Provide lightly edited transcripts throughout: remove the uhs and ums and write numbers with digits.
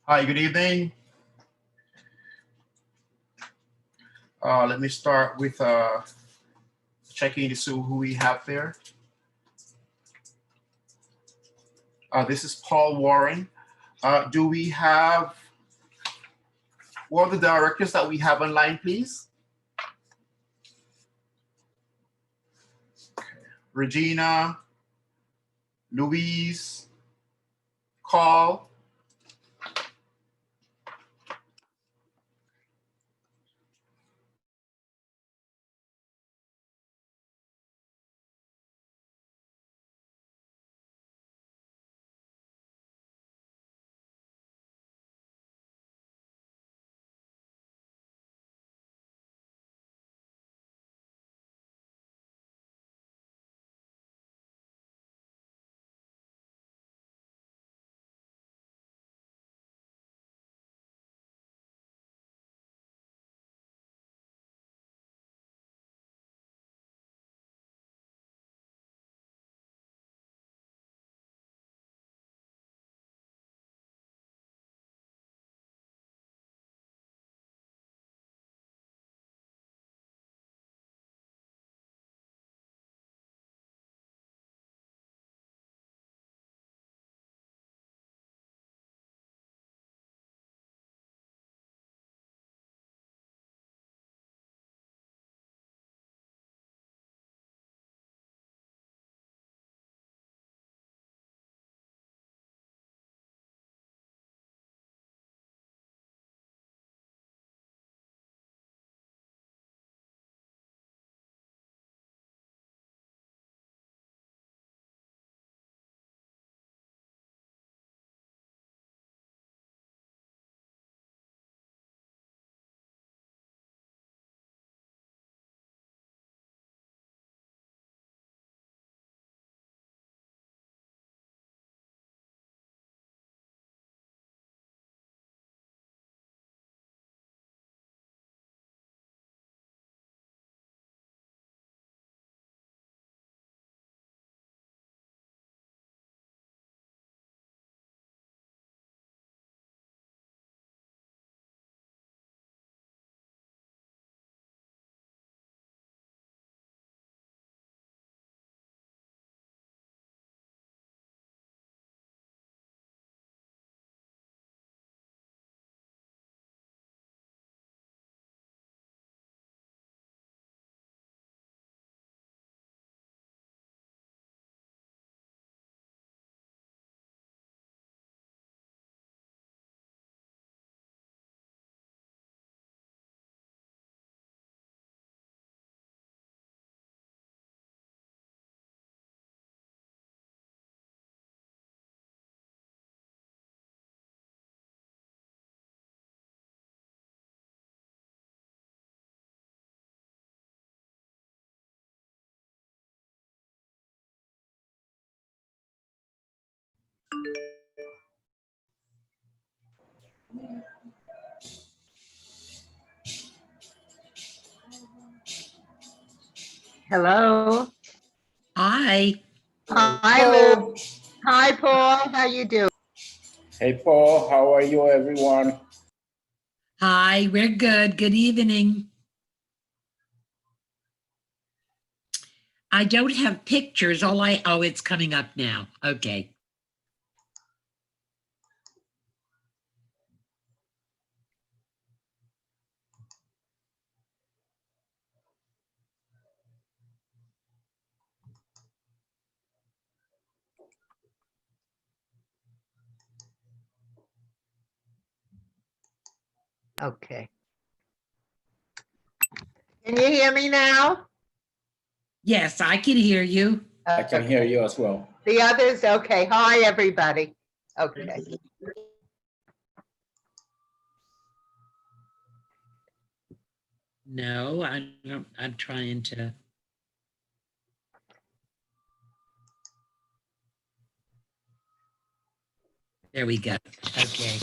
Hi, good evening. Let me start with checking to see who we have there. This is Paul Warren. Do we have all the directors that we have online, please? Regina, Louise, Carl. Hello. Hi. Hi, Lou. Hi, Paul. How you doing? Hey, Paul, how are you, everyone? Hi, we're good. Good evening. I don't have pictures. Oh, it's coming up now. Okay. Okay. Can you hear me now? Yes, I can hear you. I can hear you as well. The others, okay. Hi, everybody. Okay. No, I'm trying to. There we go. Okay.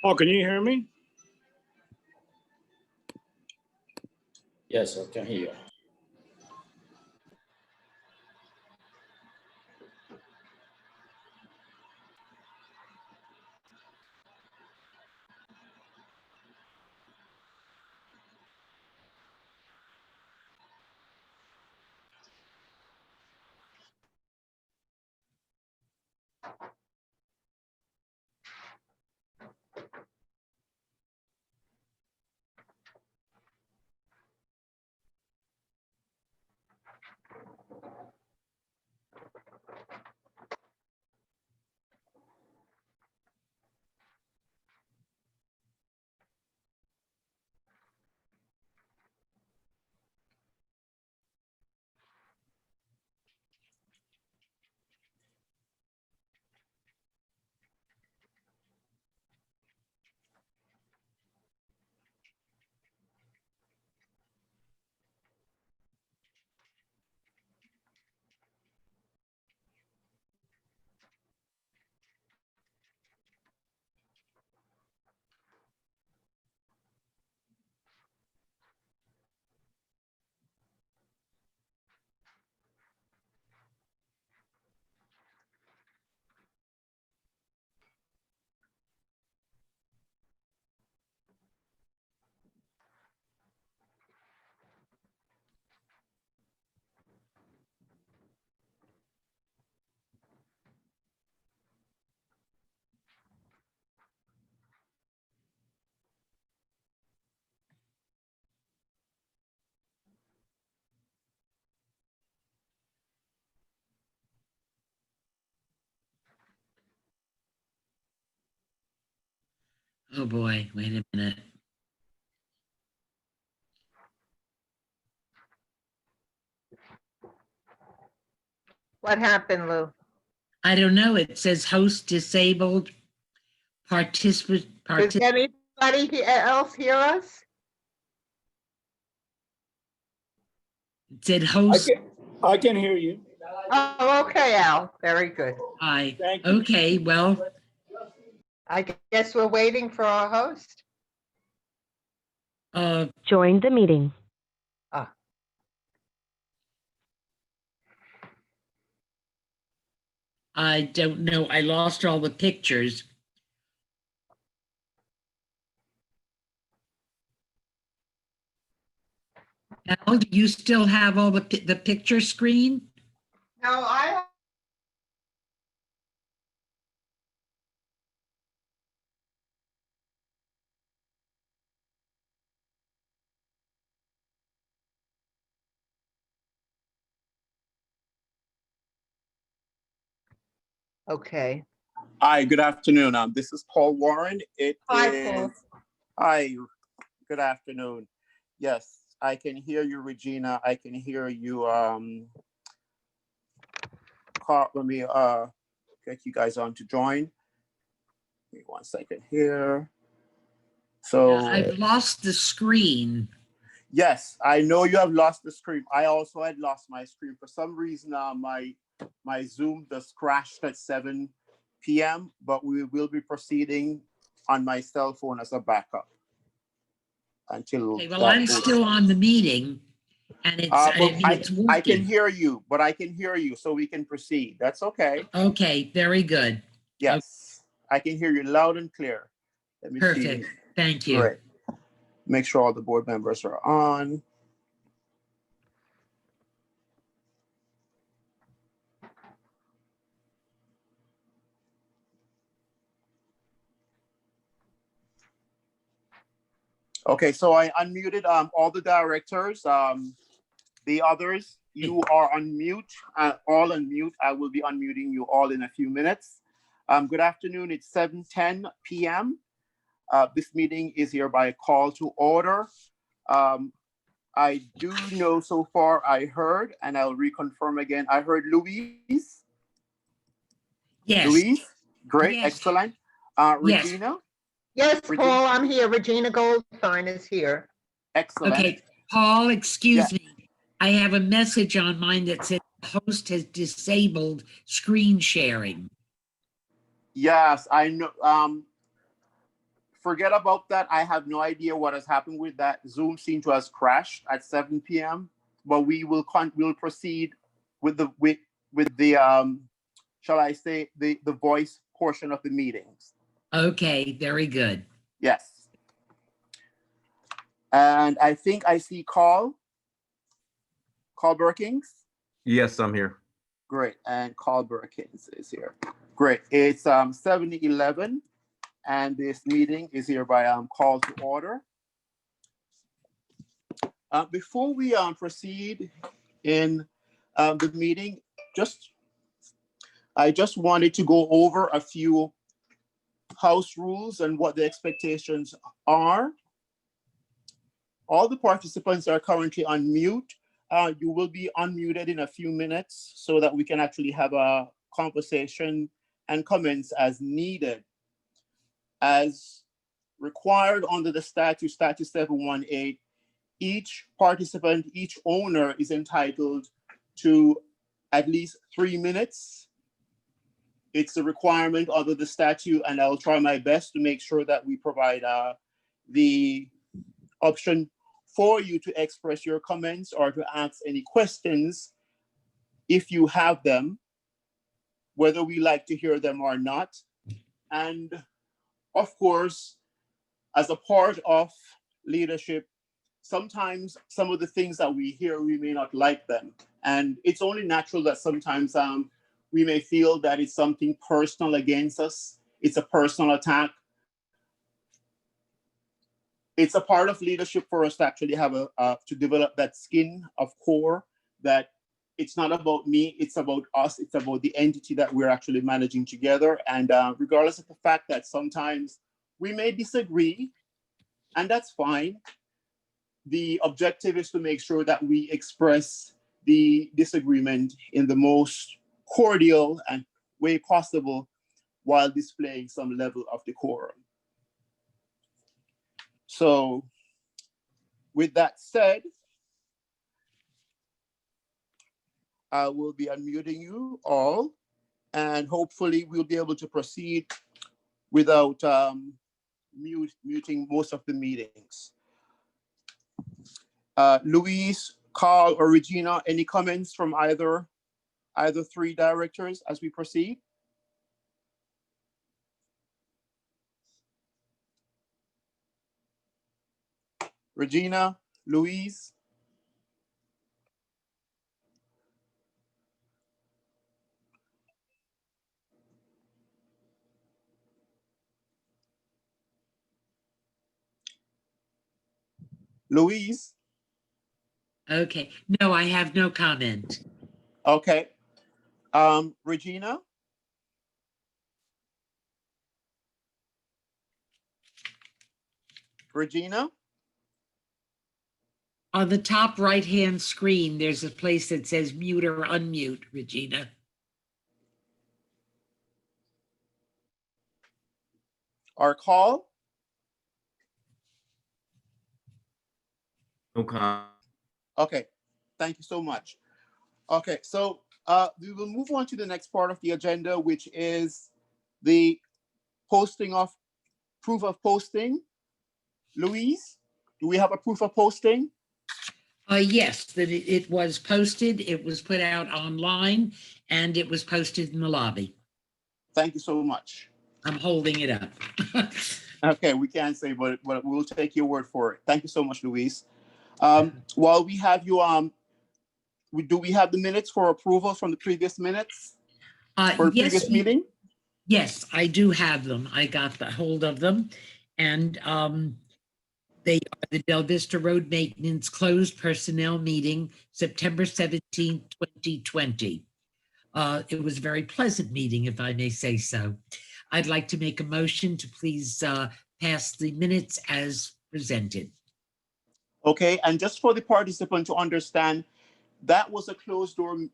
Oh, can you hear me? Yes, I can hear you. Oh boy, wait a minute. What happened, Lou? I don't know. It says host disabled, Does anybody else hear us? It said host. I can hear you. Oh, okay, Al. Very good. Hi. Thank you. Okay, well, I guess we're waiting for our host. Join the meeting. I don't know. I lost all the pictures. Al, do you still have all the picture screen? No, okay. Hi, good afternoon. This is Paul Warren. Hi, Paul. Hi, good afternoon. Yes, I can hear you, Regina. I can hear you. Let me get you guys on to join. Give me 1 second here. So I've lost the screen. yes, I know you have lost the screen. I also had lost my screen. For some reason, my Zoom just crashed at 7 p.m., but we will be proceeding on my cell phone as a backup until Okay, well, that I'm goes. still on the meeting and it's, But I mean, it's I can working. hear you, but I can hear you, so we can proceed. That's okay. Okay, very good. Yes, I can hear you loud and clear. Let me see. Perfect. Thank you. Great. Make sure all the board members are on. Okay, so I unmuted all the directors. The others, you are on mute, all on mute. I will be unmuting you all in a few minutes. Good afternoon. It's 7:10 p.m. This meeting is hereby called to order. I do know so far I heard, and I'll reconfirm again. I heard Louise. Yes. Louise, great, Yes. excellent. Yes. Regina, Yes, Regina? Paul, I'm here. Regina Goldstein is here. excellent. Okay, Paul, excuse Yes. me. I have a message on mine that says the host has disabled screen sharing. Yes, I know. Forget about that. I have no idea what has happened with that. Zoom seemed to have crashed at 7 p.m. But we'll proceed with the shall I say the voice portion of the meetings. Okay, very good. Yes. And I think I see Carl Burkins. Yes, I'm here. Great. And Carl Burkins is here. Great. It's 7:11. And this meeting is hereby called to order. Before we proceed in the meeting, I just wanted to go over a few house rules and what the expectations are. All the participants are currently on mute. You will be unmuted in a few minutes so that we can actually have a conversation and comments as needed. As required under the statute 718, each participant, each owner is entitled to at least 3 minutes. It's a requirement under the statute, and I'll try my best to make sure that we provide the option for you to express your comments or to ask any questions if you have them, whether we like to hear them or not. And of course, as a part of leadership, sometimes some of the things that we hear, we may not like them. And it's only natural that sometimes we may feel that it's something personal against us. It's a personal attack. It's a part of leadership for us to actually have to develop that skin of core, that it's not about me, it's about us, it's about the entity that we're actually managing together. And regardless of the fact that sometimes we may disagree, and that's fine. The objective is to make sure that we express the disagreement in the most cordial and way possible while displaying some level of decorum. So with that said, I will be unmuting you all, and hopefully we'll be able to proceed without muting most of the meetings. Louise, Carl, or Regina, any comments from either three directors as we proceed? Regina, Louise? Louise? Okay, no, I have no comment. Okay. Regina? Regina? On the top right-hand screen, there's a place that says mute or unmute, Regina. Or Carl? Okay. Okay, thank you so much. Okay, so we will move on to the next part of the agenda, which is the posting of proof of posting. Louise, do we have a proof of posting? Yes, that it was posted, it was put out online, and it was posted in the lobby. Thank you so much. I'm holding it up. Okay, we can't say, but we'll take your word for it. Thank you so much, Louise. While we have you, do we have the minutes for approval from the previous minutes for the previous meeting? Yes, I do have them. I got the hold of them. And they are the Delvista Road Maintenance Closed Personnel Meeting, September 17th, 2020. It was a very pleasant meeting, if I may say so. I'd like to make a motion to please pass the minutes as presented. Okay, and just for the participant to understand, that was a closed door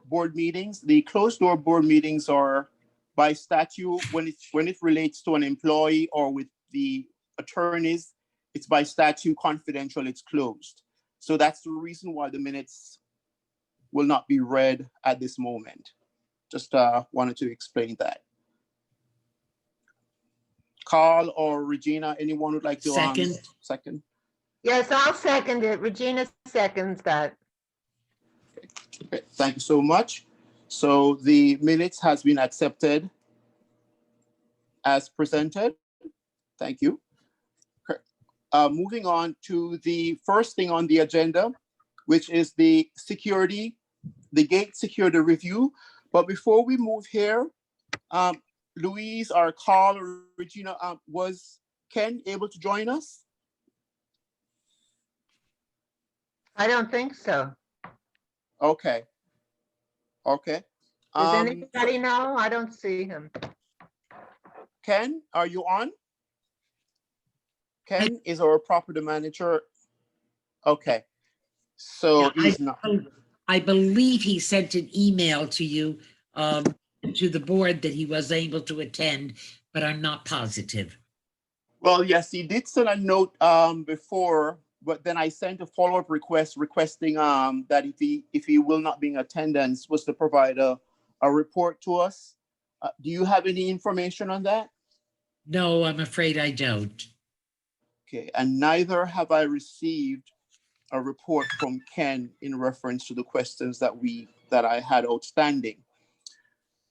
board meetings. The closed door board meetings are by statute when it relates to an employee or with the attorneys, it's by statute confidential, it's closed. So that's the reason why the minutes will not be read at this moment. Just wanted to explain that. Carl or Regina, anyone would like to second? Yes, I'll second it. Regina seconds that. Okay, thank you so much. So the minutes has been accepted as presented. Thank you. Okay. Moving on to the first thing on the agenda, which is the gate security review. But before we move here, Louise or Carl or Regina, was Ken able to join us? I don't think so. Okay. Okay. Does anybody know? I don't see him. Ken, are you on? Ken is our property manager. Okay. So he's not. I believe he sent an email to you, to the board that he was able to attend, but I'm not positive. Well, yes, he did send a note before, but then I sent a follow-up request requesting that if he will not be in attendance, was to provide a report to us. Do you have any information on that? No, I'm afraid I don't. Okay, and neither have I received a report from Ken in reference to the questions that I had outstanding.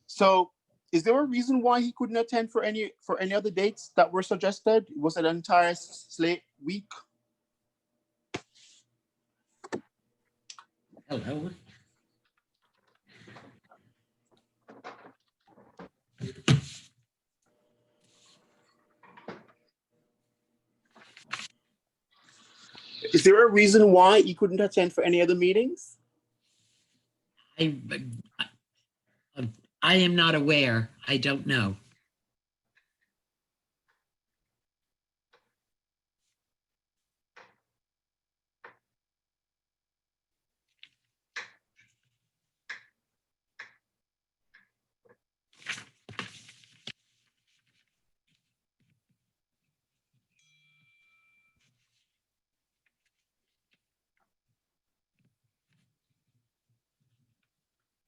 So is there a reason why he couldn't attend for any other dates that were suggested? Was it an entire slate week? Hello. Is there a reason why he couldn't attend for any other meetings? I am not aware. I don't know.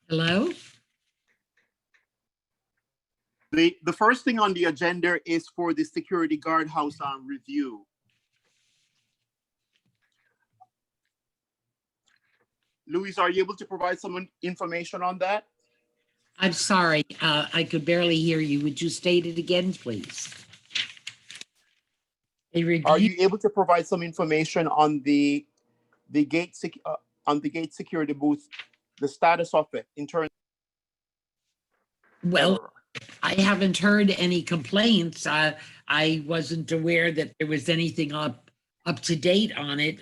Hello? The first thing on the agenda is for the security guardhouse review. Louise, are you able to provide some information on that? I'm sorry, I could barely hear you. Would you state it again, please? Are you able to provide some information on the gate security booth, the status of it in terms? Well, I haven't heard any complaints. I wasn't aware that there was anything up to date on it.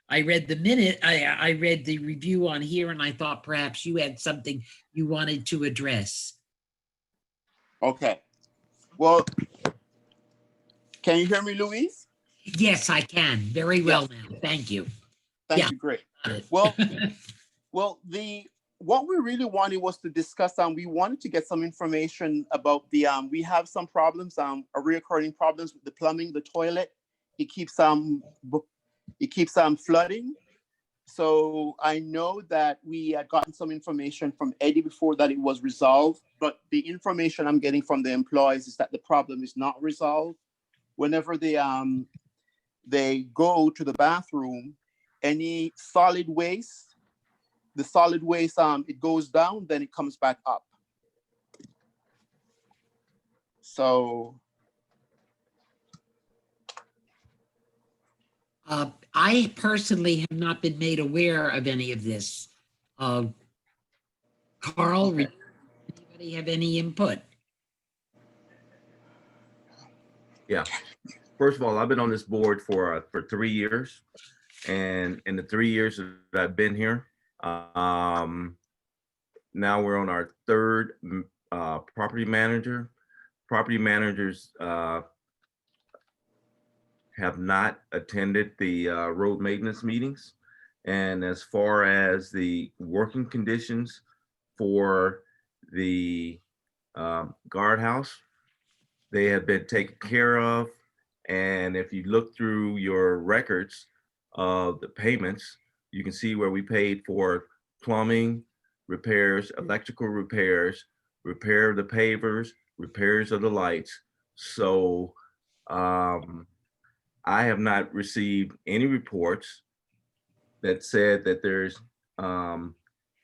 I read the minute, I read the review on here, and I thought perhaps you had something you wanted to address. Okay. Well, can you hear me, Louise? Yes, I can. Very well now. Thank you. Thank you. Great. Well, what we really wanted was to discuss, we wanted to get some information about we have some problems, recurring problems with the plumbing, the toilet it keeps flooding. So I know that we had gotten some information from Eddie before that it was resolved, but the information I'm getting from the employees is that the problem is not resolved. Whenever they go to the bathroom, any solid waste, it goes down, then it comes back up. So I personally have not been made aware of any of this. Carl, okay. anybody have any input? Yeah. First of all, I've been on this board for 3 years, and in the 3 years that I've been here, now we're on our third property manager. Property managers have not attended the road maintenance meetings. And as far as the working conditions for the guardhouse, they have been taken care of. And if you look through your records of the payments, you can see where we paid for plumbing repairs, electrical repairs, repair of the pavers, repairs of the lights. So I have not received any reports that said that there's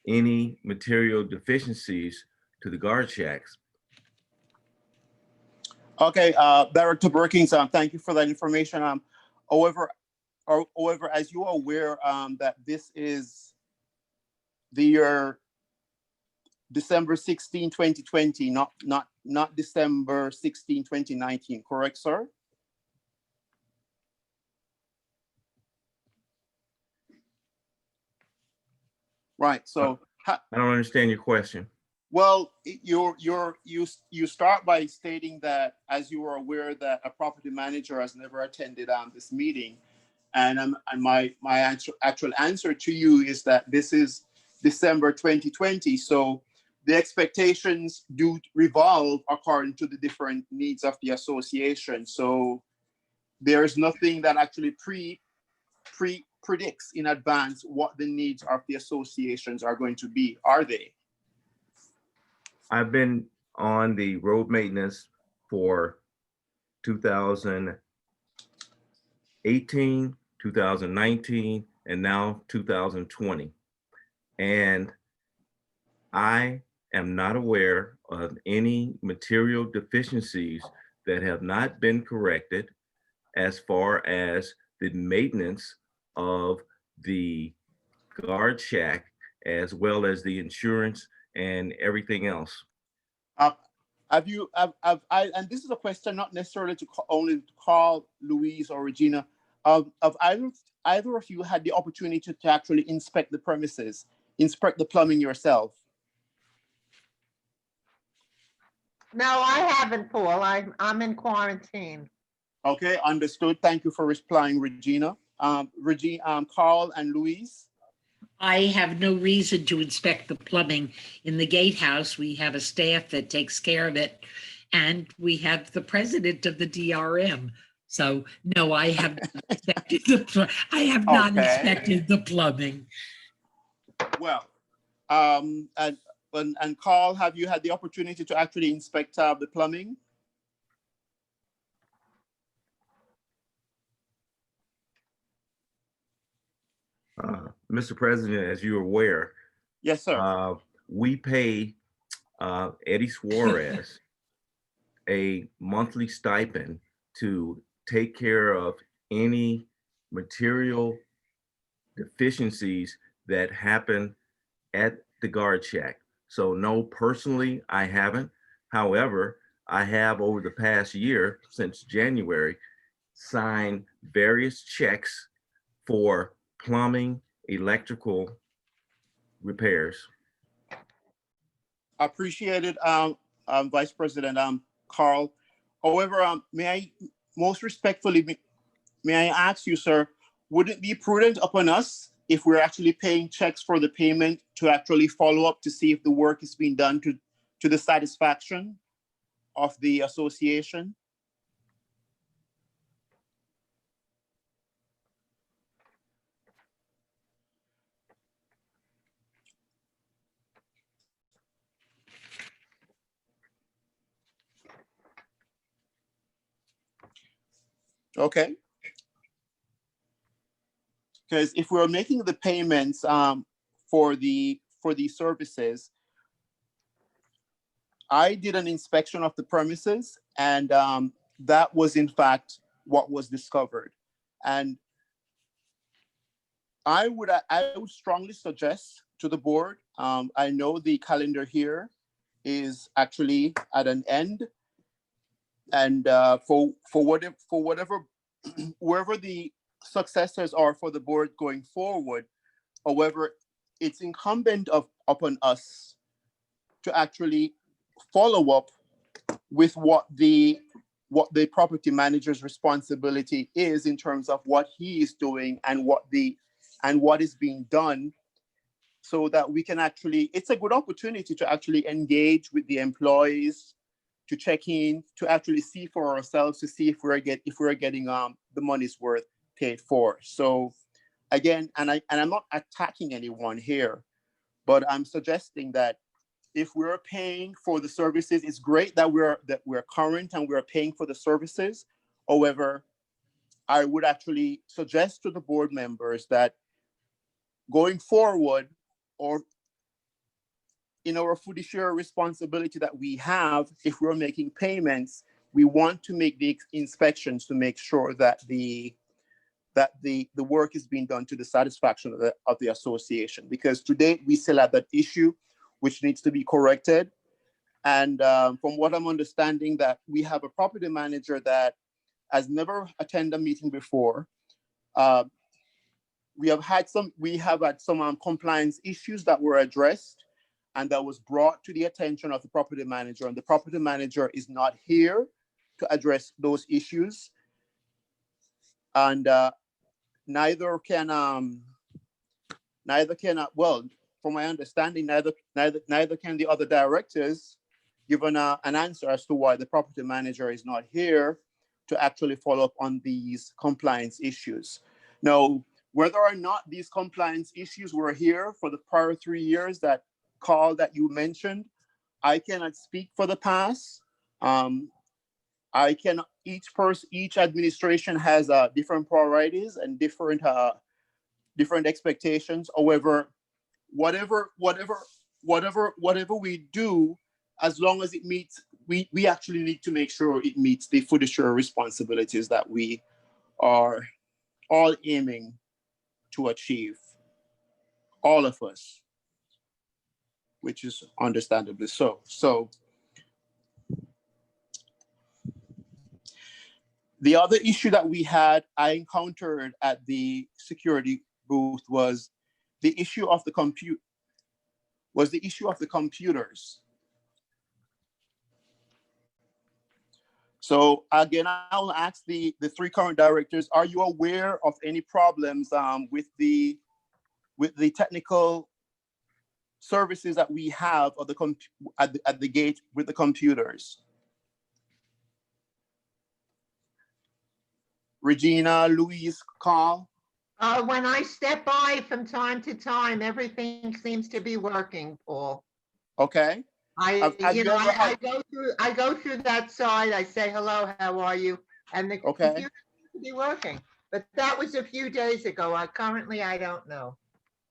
any material deficiencies to the guard shacks. Okay, Director Burkins, thank you for that information. However, as you are aware, that this is the year December 16, 2020, not December 16, 2019, correct, sir? Right. So I don't understand your question. well, you start by stating that, as you are aware, that a property manager has never attended this meeting, and my actual answer to you is that this is December 2020. So the expectations do revolve according to the different needs of the association. So there is nothing that actually predicts in advance what the needs of the associations are going to be, are they? I've been on the road maintenance for 2018, 2019, and now 2020. And I am not aware of any material deficiencies that have not been corrected as far as the maintenance of the guard shack, as well as the insurance and everything else. And this is a question not necessarily to only call Louise or Regina. Of either of you had the opportunity to actually inspect the premises, inspect the plumbing yourself? No, I haven't, Paul. I'm in quarantine. Okay, understood. Thank you for replying, Regina. Carl and Louise. I have no reason to inspect the plumbing. In the gatehouse, we have a staff that takes care of it, and we have the president of the DRM. So no, I have not inspected the plumbing. Well, and Carl, have you had the opportunity to actually inspect the plumbing? Mr. President, as you're aware, Yes, sir. we pay Eddie Suarez a monthly stipend to take care of any material deficiencies that happen at the guard shack. So no, personally, I haven't. However, I have over the past year, since January, signed various checks for plumbing, electrical repairs. Appreciated, Vice President Carl. However, may I most respectfully, may I ask you, sir, would it be prudent upon us, if we're actually paying checks for the payment, to actually follow up to see if the work is being done to the satisfaction of the association? Okay. Because if we're making the payments for the services, I did an inspection of the premises, and that was in fact what was discovered. And I would strongly suggest to the board. I know the calendar here is actually at an end, and for whatever whoever the successors are for the board going forward. However, it's incumbent upon us to actually follow up with what the property manager's responsibility is in terms of what he is doing and what is being done, so that we can actually, it's a good opportunity to actually engage with the employees, to check in, to actually see for ourselves, to see if we're getting the money's worth paid for. So again, and I'm not attacking anyone here, but I'm suggesting that if we're paying for the services, it's great that we're current and we're paying for the services. However, I would actually suggest to the board members that going forward, or in our fiduciary responsibility that we have, if we're making payments, we want to make the inspections to make sure that the work is being done to the satisfaction of the association. Because to date, we still have that issue, which needs to be corrected. And from what I'm understanding, that we have a property manager that has never attended a meeting before. We have had some compliance issues that were addressed, and that was brought to the attention of the property manager, and the property manager is not here to address those issues. And neither can well, from my understanding, neither can the other directors give an answer as to why the property manager is not here to actually follow up on these compliance issues. Now, whether or not these compliance issues were here for the prior 3 years, that call that you mentioned, I cannot speak for the past. Each administration has different priorities and different expectations. However, whatever we do, as long as it meets, we actually need to make sure it meets the fiduciary responsibilities that we are all aiming to achieve, all of us, which is understandably so. So the other issue that I encountered at the security booth was the issue of the computers. So again, I'll ask the 3 current directors, are you aware of any problems with the technical services that we have at the gate with the computers? Regina, Louise, Carl? When I step by from time to time, everything seems to be working, Paul. Okay. I go through that side. I say hello, how are you? And the computer seems to be working. But that was a few days ago. Currently, I don't know.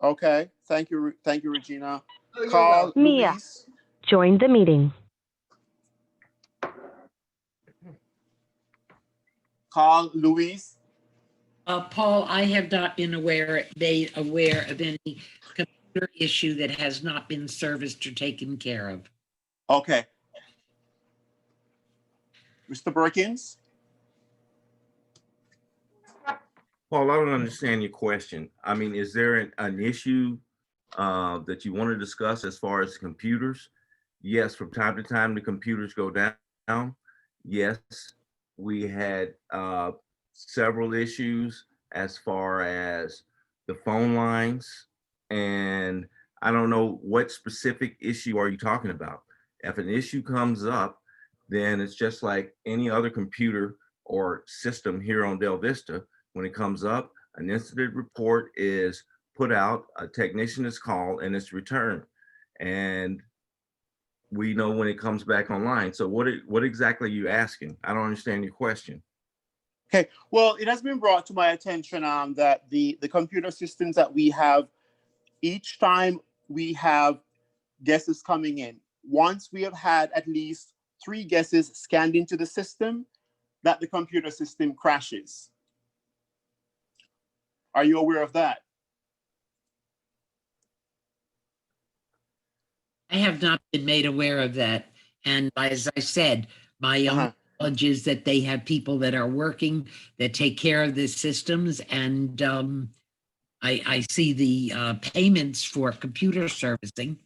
Okay. Thank you, Regina. Oh, Carl, Mia, Louise? join the meeting. Carl, Louise? Paul, I have not been made aware of any computer issue that has not been serviced or taken care of. Okay. Mr. Burkins? Paul, I don't understand your question. I mean, is there an issue that you want to discuss as far as computers? Yes, from time to time, the computers go down. Yes, we had several issues as far as the phone lines, and I don't know what specific issue are you talking about. If an issue comes up, then it's just like any other computer or system here on Delvista. When it comes up, an incident report is put out, a technician is called, and it's returned. And we know when it comes back online. So what exactly are you asking? I don't understand your question. Okay, well, it has been brought to my attention that the computer systems that we have, each time we have guesses coming in, once we have had at least 3 guesses scanned into the system, that the computer system crashes. Are you aware of that? I have not been made aware of that. And as I said, my own knowledge is that they have people that are working that take care of the systems. And I see the payments for computer servicing.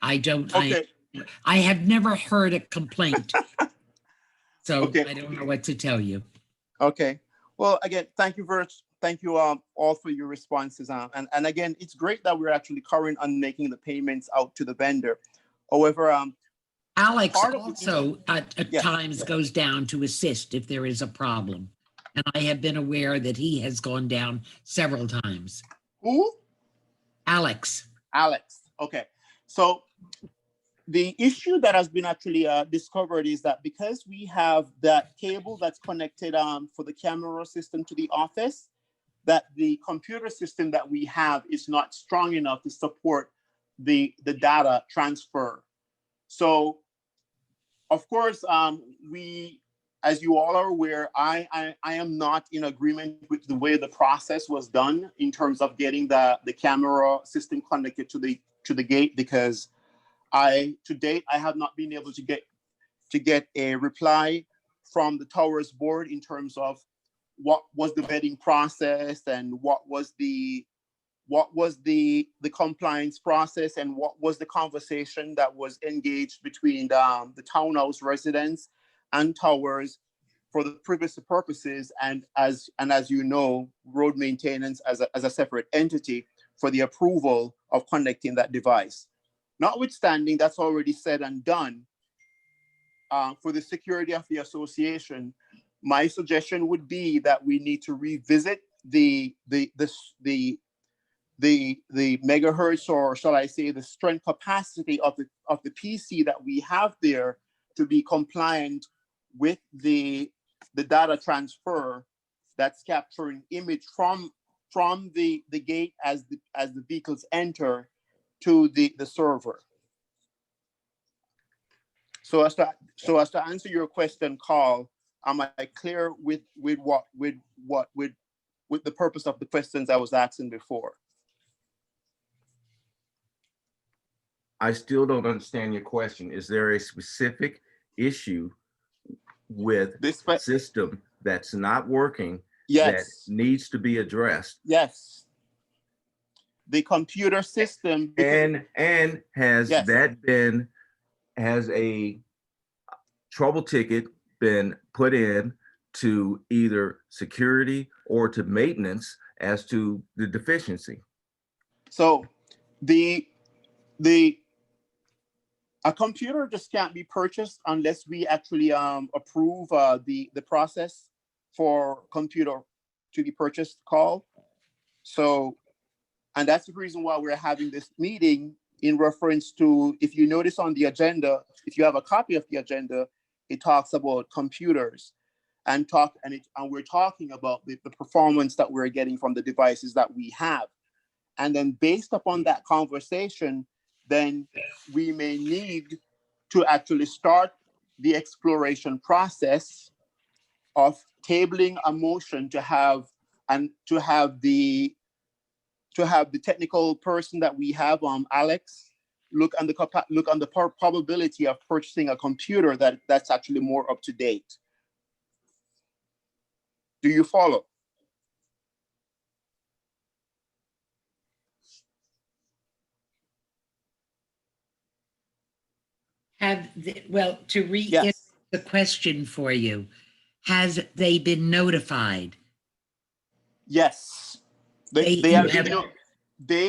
I don't, Okay. I have never heard a complaint. So Okay. I don't know what to tell you. Okay. Well, again, thank you all for your responses. And again, it's great that we're actually current on making the payments out to the vendor. However, Alex also at times goes down to assist if there is a problem. And I have been aware that he has gone down several times. Who? Alex. Alex. Okay. So the issue that has been actually discovered is that because we have that cable that's connected for the camera system to the office, that the computer system that we have is not strong enough to support the data transfer. So, of course, we, as you all are aware, I am not in agreement with the way the process was done in terms of getting the camera system connected to the gate, because to date, I have not been able to get a reply from the towers board in terms of what was the vetting process and what was the compliance process and what was the conversation that was engaged between the townhouse residents and towers for the privacy purposes, and as you know, road maintenance as a separate entity for the approval of connecting that device. Notwithstanding, that's already said and done. For the security of the association, my suggestion would be that we need to revisit the megahertz, or shall I say the strength capacity of the PC that we have there to be compliant with the data transfer that's capturing image from the gate as the vehicles enter to the server. So as to answer your question, Carl, am I clear with the purpose of the questions I was asking before? I still don't understand your question. Is there a specific issue with this system that's not working? Yes. That needs to be addressed? Yes. The computer system. And has has a trouble ticket been put in to either security or to maintenance as to the deficiency? So a computer just can't be purchased unless we actually approve the process for computer to be purchased call. So, and that's the reason why we're having this meeting in reference to, if you notice on the agenda, if you have a copy of the agenda, it talks about computers and we're talking about the performance that we're getting from the devices that we have. And then based upon that conversation, then we may need to actually start the exploration process of tabling a motion to have the technical person that we have, Alex, look on the probability of purchasing a computer that's actually more up to date. Do you follow? To reiterate the question for you, has they been notified? Yes. They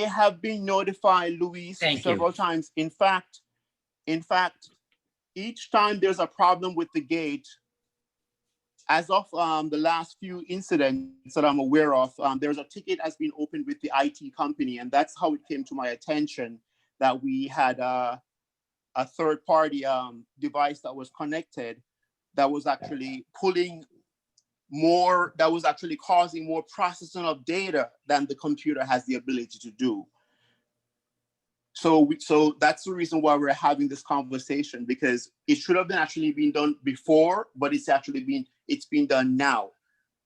have been notified, Luis, several times. In fact, each time there's a problem with the gate, as of the last few incidents that I'm aware of, there's a ticket has been opened with the IT company, and that's how it came to my attention that we had a third-party device that was connected that was actually pulling more, that was actually causing more processing of data than the computer has the ability to do. So that's the reason why we're having this conversation, because it should have been actually been done before, but it's been done now.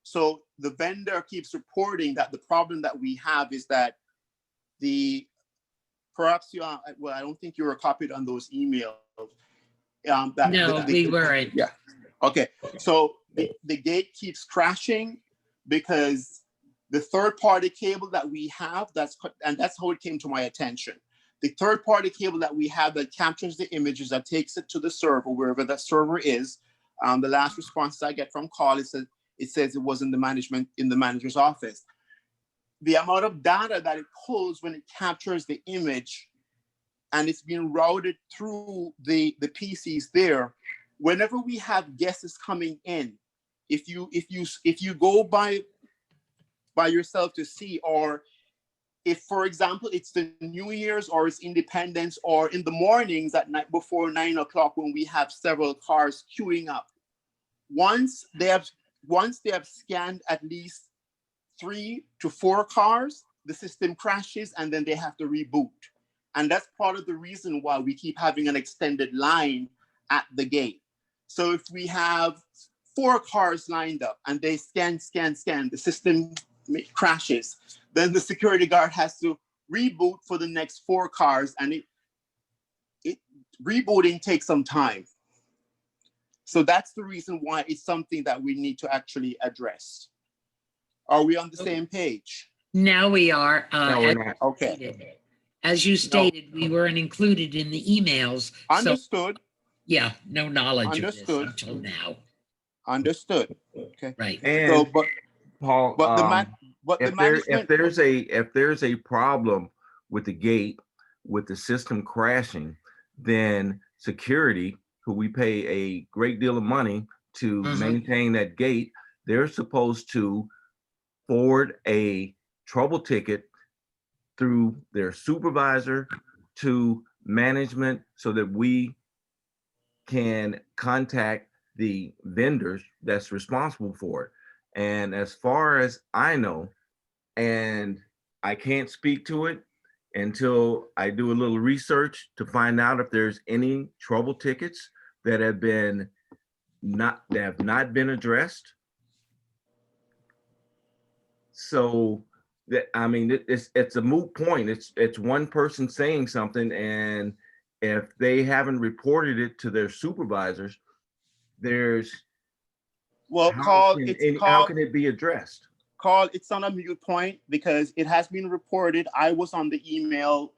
So the vendor keeps reporting that the problem that we have is that perhaps you are, well, I don't think you were copied on those emails. No, we weren't. Yeah. Okay. So the gate keeps crashing because the third-party cable that we have, that's how it came to my attention. The third-party cable that we have that captures the images, that takes it to the server, wherever that server is. The last response I get from Carl, it says it was in the manager's office. The amount of data that it pulls when it captures the image, and it's being routed through the PCs there. Whenever we have guests coming in, if you go by yourself to see, or if, for example, it's the New Year's or it's Independence, or in the mornings at night before 9 o'clock when we have several cars queuing up, once they have scanned at least 3 to 4 cars, the system crashes and then they have to reboot. And that's part of the reason why we keep having an extended line at the gate. So if we have 4 cars lined up and they scan, the system crashes, then the security guard has to reboot for the next 4 cars, and rebooting takes some time. So that's the reason why it's something that we need to actually address. Are we on the same page? Now we are. No, we're not. Okay. As you stated, we weren't included in the emails. Understood. So, yeah, no knowledge Understood. of this until now. Understood. Okay. Right. And So, but Paul, if there's a problem with the gate, with the system crashing, then security, who we pay a great deal of money to maintain that gate, they're supposed to forward a trouble ticket through their supervisor to management so that we can contact the vendors that's responsible for it. And as far as I know, and I can't speak to it until I do a little research to find out if there's any trouble tickets that have not been addressed. So that, I mean, it's a moot point. It's one person saying something, and if they haven't reported it to their supervisors, how can it be addressed? Carl, it's on a mute point because it has been reported. I was on the email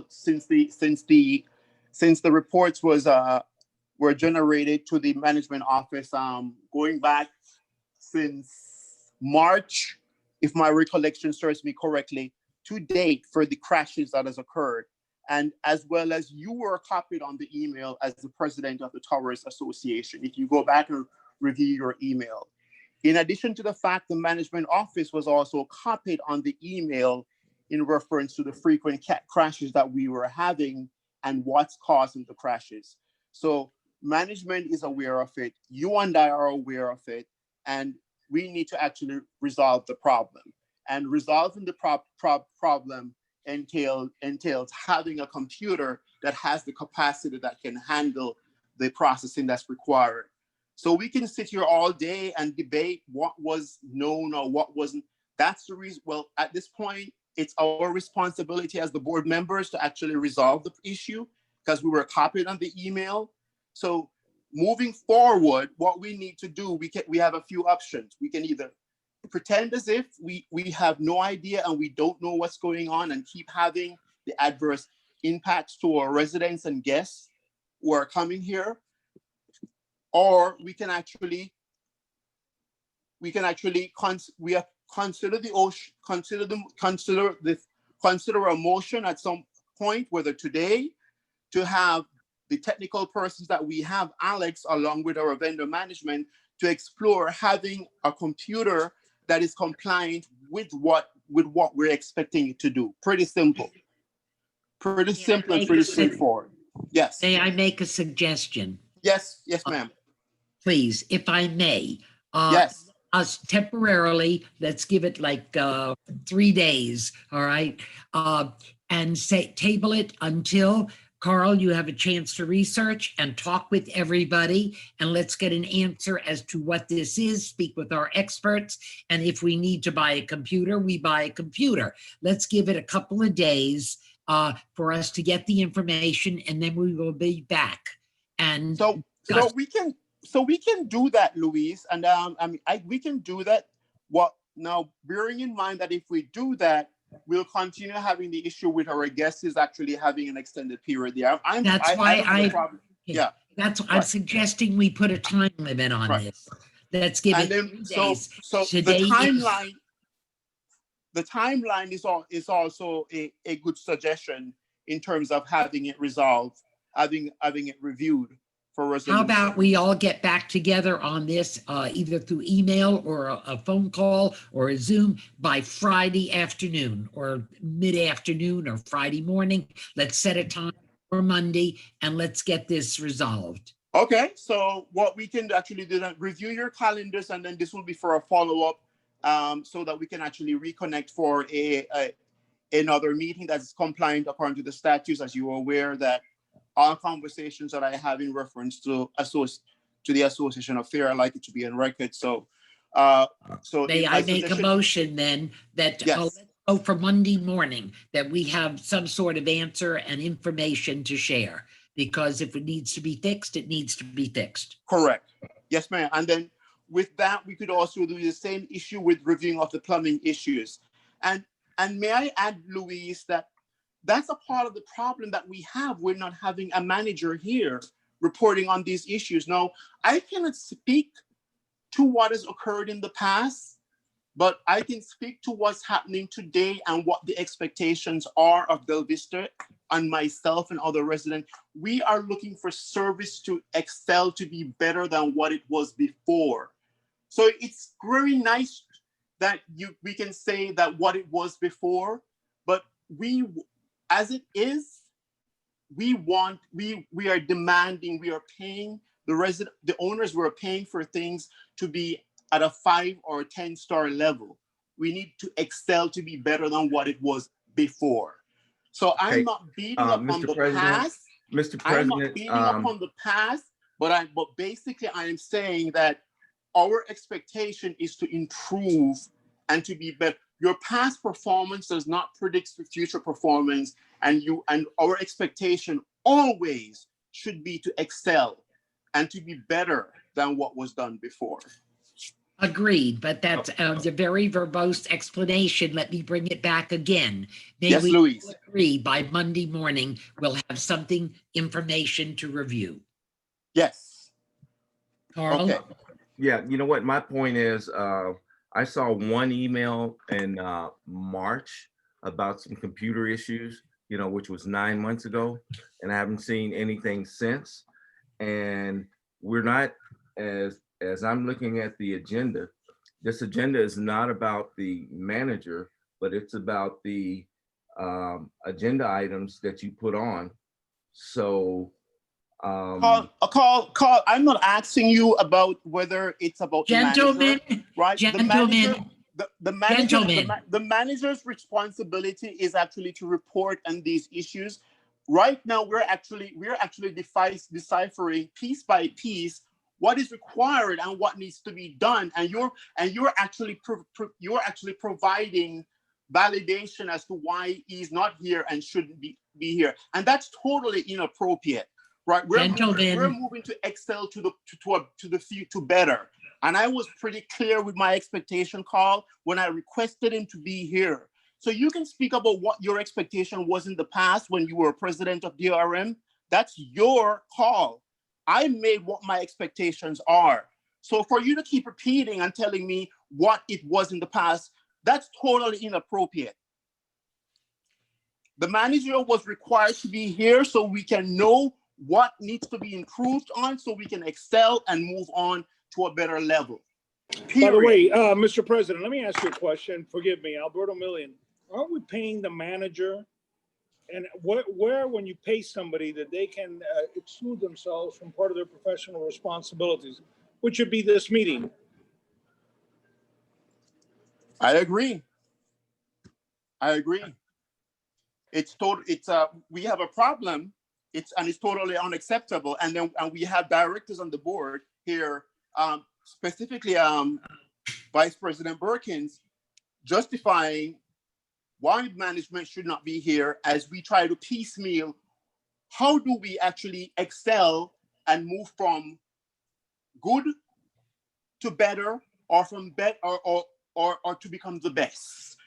since the reports were generated to the management office, going back since March, if my recollection serves me correctly, to date for the crashes that has occurred. And as well as you were copied on the email as the president of the Towers Association, if you go back and review your email. In addition to the fact the management office was also copied on the email in reference to the frequent crashes that we were having and what's causing the crashes. So management is aware of it. You and I are aware of it. And we need to actually resolve the problem. And resolving the problem entails having a computer that has the capacity that can handle the processing that's required. So we can sit here all day and debate what was known or what wasn't. That's the reason. Well, at this point, it's our responsibility as the board members to actually resolve the issue because we were copied on the email. So moving forward, what we need to do, we have a few options. We can either pretend as if we have no idea and we don't know what's going on and keep having the adverse impacts to our residents and guests who are coming here, or we can actually consider a motion at some point, whether today, to have the technical persons that we have, Alex, along with our vendor management, to explore having a computer that is compliant with what we're expecting it to do. Pretty simple. Pretty simple and pretty straightforward. Yes. May I make a suggestion? Yes, ma'am. please, if I may. Yes. Us temporarily, let's give it like 3 days, all right? And table it until, Carl, you have a chance to research and talk with everybody, and let's get an answer as to what this is, speak with our experts, and if we need to buy a computer, we buy a computer. Let's give it a couple of days for us to get the information, and then we will be back. And So we can do that, Louise, and we can do that. What now? Bearing in mind that if we do that, we'll continue having the issue with our guests is actually having an extended period there. I'm suggesting we put a time limit on this. Let's give it 3 days. So Today the timeline is also a good suggestion in terms of having it resolved, having it reviewed for resolution. How about we all get back together on this, either through email or a phone call or a Zoom by Friday afternoon or mid-afternoon or Friday morning. Let's set a time for Monday and let's get this resolved. Okay, so what we can actually do is review your calendars, and then this will be for a follow-up so that we can actually reconnect for another meeting that is compliant according to the statutes. As you are aware that all conversations that I have in reference to the Association of Fair, I like it to be on record. So, may I make a motion then that let's go for Monday morning, that we have some sort of answer and information to share, because if it needs to be fixed, it needs to be fixed. Correct. Yes, ma'am. And then with that, we could also do the same issue with reviewing of the plumbing issues. And may I add, Louise, that's a part of the problem that we have. We're not having a manager here reporting on these issues. Now, I cannot speak to what has occurred in the past, but I can speak to what's happening today and what the expectations are of Delvista and myself and other residents. We are looking for service to excel, to be better than what it was before. So it's very nice that we can say that what it was before, but as it is, we are demanding, we are paying the owners, we're paying for things to be at a 5 or 10-star level. We need to excel to be better than what it was before. So I'm not beating up on the past. Mr. President, I'm not beating up on the past, but basically I am saying that our expectation is to improve and to be better. Your past performance does not predict future performance, and our expectation always should be to excel and to be better than what was done before. Agreed, but that's a very verbose explanation. Let me bring it back again. Yes, Louise. Agree by Monday morning, we'll have information to review. Yes. Carl? Okay. Yeah, you know what? My point is, I saw one email in March about some computer issues, which was 9 months ago, and I haven't seen anything since. And we're not, as I'm looking at the agenda, this agenda is not about the manager, but it's about the agenda items that you put on. So, Carl, I'm not asking you about whether it's about gentlemen, the manager, right? Gentlemen, the manager's responsibility is actually to report on these issues. Right now, we're actually deciphering piece by piece what is required and what needs to be done, and you're actually providing validation as to why he's not here and shouldn't be here, and that's totally inappropriate. Right, we're moving to excel to better, and I was pretty clear with my expectation, Carl, when I requested him to be here. So you can speak about what your expectation was in the past when you were president of DRM. That's your call. I made what my expectations are. So for you to keep repeating and telling me what it was in the past, that's totally inappropriate. The manager was required to be here so we can know what needs to be improved on, so we can excel and move on to a better level. Period. By the way, Mr. President, let me ask you a question. Forgive me, Alberto Million. Aren't we paying the manager? And where when you pay somebody that they can exclude themselves from part of their professional responsibilities? which would be this meeting. I agree. It's we have a problem. It's totally unacceptable. And we have directors on the board here, specifically Vice President Burkins, justifying why management should not be here as we try to piecemeal. How do we actually excel and move from good to better, or from better, or to become the best?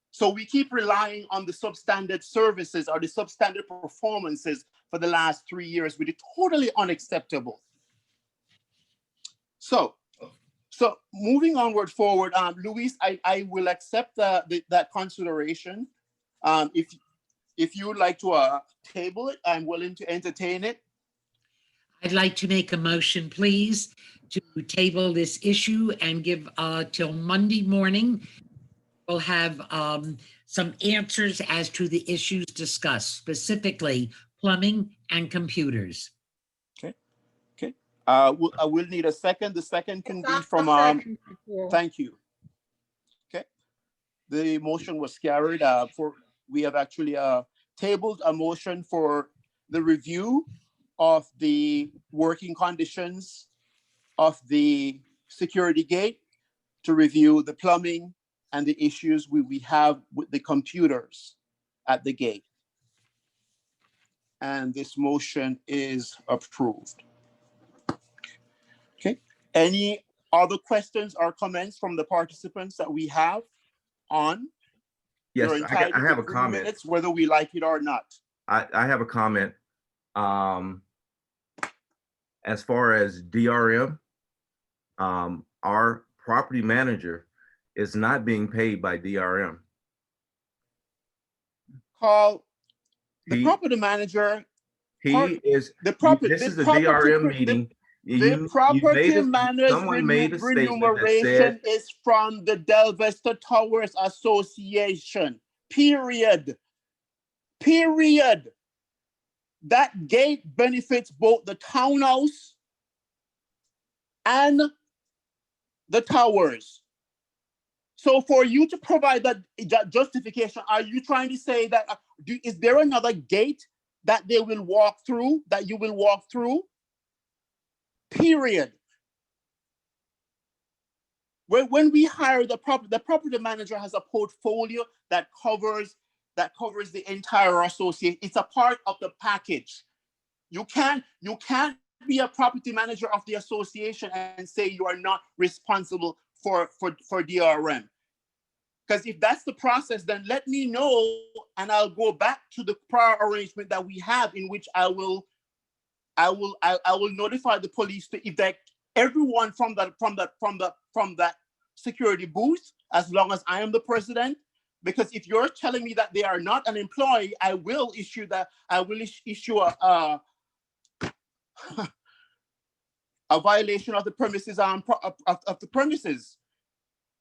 So we keep relying on the substandard services or the substandard performances for the last 3 years, which is totally unacceptable. So moving onward forward, Luis, I will accept that consideration. If you would like to table it, I'm willing to entertain it. I'd like to make a motion, please, to table this issue and give till Monday morning. We'll have some answers as to the issues discussed, specifically plumbing and computers. Okay. I will need a second. The second can be from, thank you. Okay. The motion was carried. We have actually tabled a motion for the review of the working conditions of the security gate, to review the plumbing and the issues we have with the computers at the gate. And this motion is approved. Okay. Any other questions or comments from the participants that we have on? Yes, You're I entitled have to a 3 comment. minutes, whether we like it or not. I have a comment. As far as DRM, our property manager is not being paid by DRM. Call the property manager. This is a DRM meeting. The property manager's remuneration is from the Delvista Towers Association. Period. That gate benefits both the townhouse and the towers. So for you to provide that justification, are you trying to say that, is there another gate that they will walk through, that you will walk through? Period. When we hire the property manager has a portfolio that covers the entire association. It's a part of the package. You can't be a property manager of the association and say you are not responsible for DRM. Because if that's the process, then let me know and I'll go back to the prior arrangement that we have, in which I will notify the police to evict everyone from that security booth, as long as I am the president. Because if you're telling me that they are not an employee, I will issue a violation of the premises of the premises.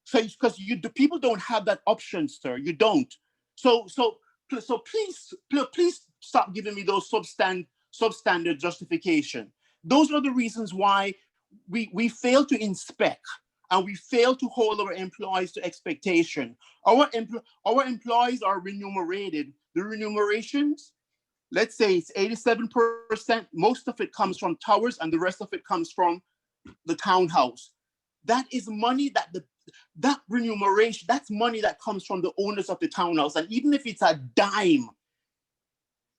So because people don't have that option, sir. You don't. So please stop giving me those substandard justification. Those are the reasons why we fail to inspect and we fail to hold our employees to expectation. Our employees are remunerated. The remunerations, let's say it's 87%. Most of it comes from towers and the rest of it comes from the townhouse. That is money that remuneration, that's money that comes from the owners of the townhouse. And even if it's a dime,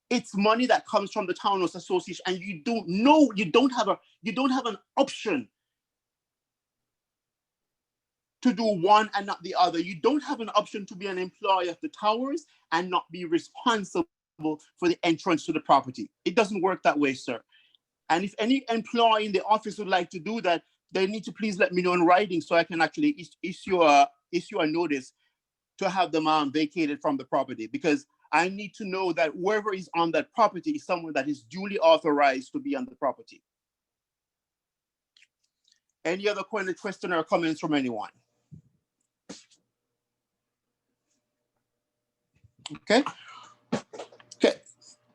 it's money that comes from the townhouse association. And you don't have an option to do one and not the other. You don't have an option to be an employee of the towers and not be responsible for the entrance to the property. It doesn't work that way, sir. And if any employee in the office would like to do that, they need to please let me know in writing so I can actually issue a notice to have them vacated from the property, because I need to know that whoever is on that property is someone that is duly authorized to be on the property. Any other question or comments from anyone? Okay.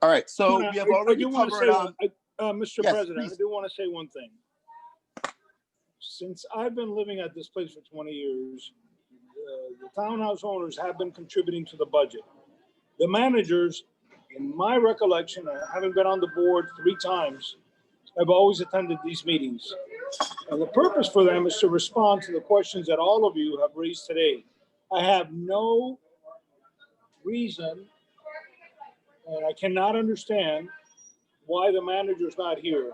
All right. So we have already covered. Mr. Yes, President, please. I do want to say one thing. since I've been living at this place for 20 years, the townhouse owners have been contributing to the budget. The managers, in my recollection, having been on the board 3 times, have always attended these meetings. And the purpose for them is to respond to the questions that all of you have raised today. I have no reason, and I cannot understand why the manager's not here.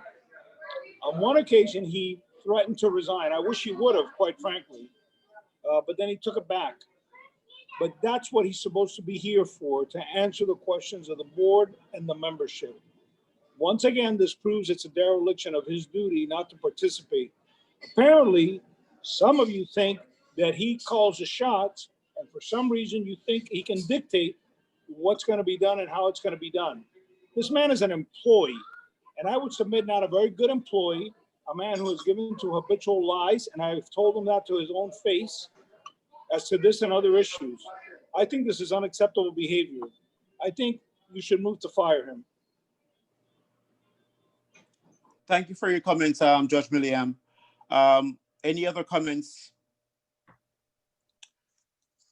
On one occasion, he threatened to resign. I wish he would have, quite frankly, but then he took it back. But that's what he's supposed to be here for, to answer the questions of the board and the membership. Once again, this proves it's a dereliction of his duty not to participate. Apparently, some of you think that he calls the shots, and for some reason you think he can dictate what's going to be done and how it's going to be done. This man is an employee, and I would submit not a very good employee, a man who is given to habitual lies, and I've told him that to his own face as to this and other issues. I think this is unacceptable behavior. I think you should move to fire him. Thank you for your comments, Judge Milliam. Any other comments?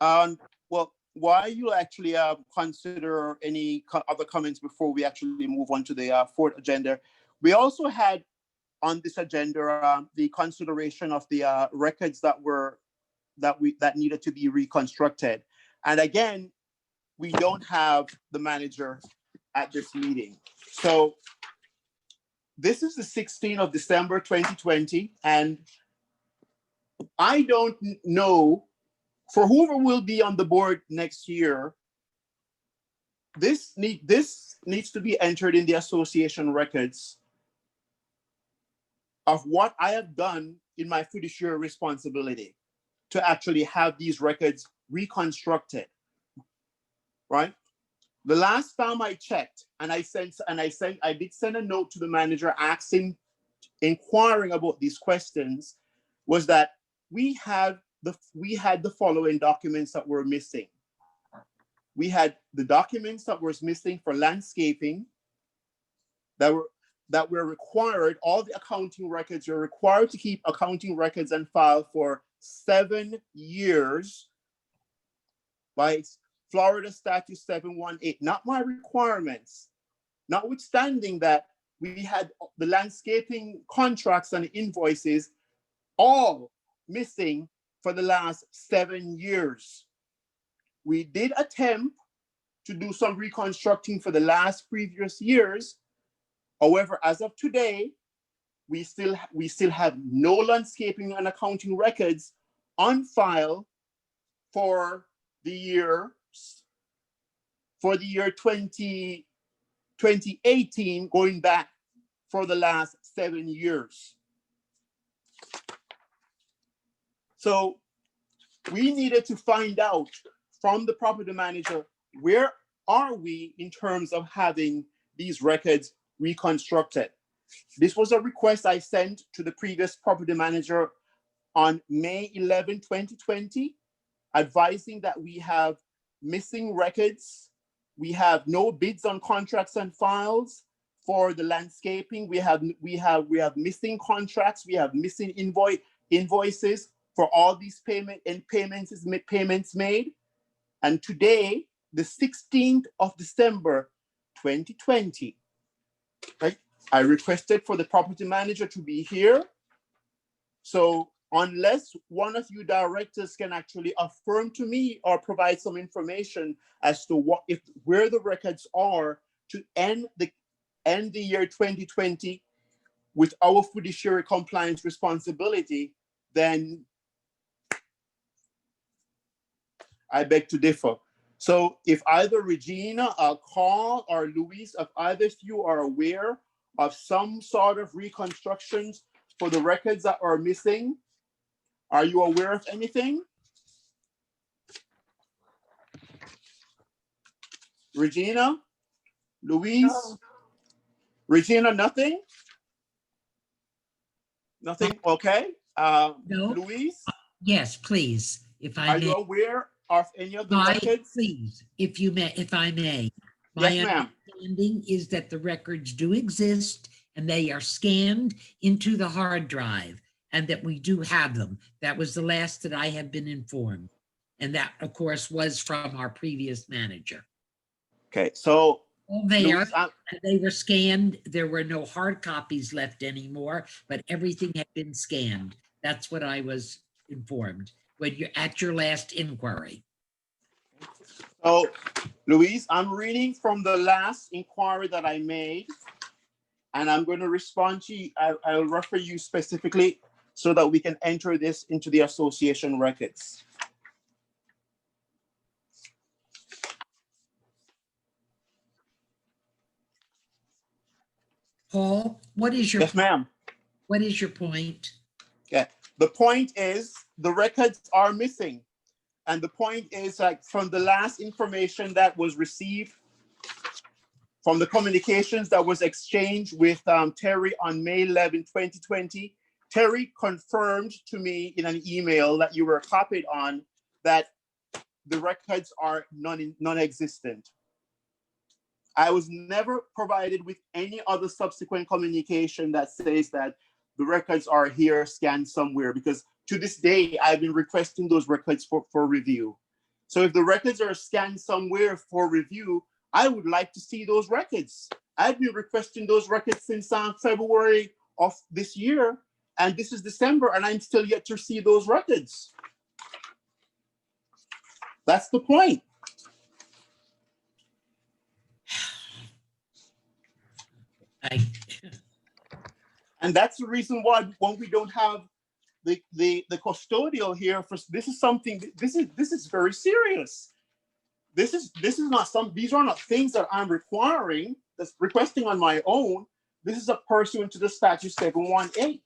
Well, while you actually consider any other comments before we actually move on to the fourth agenda, we also had on this agenda the consideration of the records that needed to be reconstructed. And again, we don't have the manager at this meeting. So this is the 16th of December, 2020, and I don't know, for whoever will be on the board next year, this needs to be entered in the association records of what I have done in my fiduciary responsibility to actually have these records reconstructed, right? The last time I checked, I did send a note to the manager inquiring about these questions, was that we had the following documents that were missing. We had the documents that were missing for landscaping that were required. All the accounting records, you're required to keep accounting records and file for 7 years by Florida Statute 718, not my requirements. Notwithstanding that, we had the landscaping contracts and invoices all missing for the last 7 years. We did attempt to do some reconstructing for the last previous years. However, as of today, we still have no landscaping and accounting records on file for the year 2018, going back for the last 7 years. So we needed to find out from the property manager, where are we in terms of having these records reconstructed? This was a request I sent to the previous property manager on May 11, 2020, advising that we have missing records. We have no bids on contracts and files for the landscaping. We have missing contracts. We have missing invoices for all these payments made. And today, the 16th of December, 2020, right? I requested for the property manager to be here. So unless one of you directors can actually affirm to me or provide some information as to where the records are to end the year 2020 with our fiduciary compliance responsibility, then I beg to differ. So if either Regina, Carl, or Luis, if either of you are aware of some sort of reconstructions for the records that are missing, are you aware of anything? Regina? Luis? No. Regina, nothing? Nothing, okay. No. Luis? Yes, please, if I Are may. you aware of any of the No, records? please, if I may. My Yes, ma'am. understanding is that the records do exist and they are scanned into the hard drive. and that we do have them. That was the last that I have been informed. And that, of course, was from our previous manager. Okay, so All there, Louise, they were scanned. There were no hard copies left anymore, but everything had been scanned. That's what I was informed when you're at your last inquiry. so Louise, I'm reading from the last inquiry that I made, and I'm going to respond to you. I'll refer you specifically so that we can enter this into the association records. Paul, what is your Yes, ma'am. what is your point? Yeah, the point is the records are missing. And the point is like from the last information that was received from the communications that was exchanged with Terry on May 11, 2020, Terry confirmed to me in an email that you were copied on that the records are non-existent. I was never provided with any other subsequent communication that says that the records are here scanned somewhere, because to this day, I've been requesting those records for review. So if the records are scanned somewhere for review, I would like to see those records. I've been requesting those records since February of this year, and this is December, and I'm still yet to see those records. That's the point. And that's the reason why when we don't have the custodial here, for this is something, this is very serious. This is not these are not things that I'm requesting on my own. This is a pursuant to the statute 718.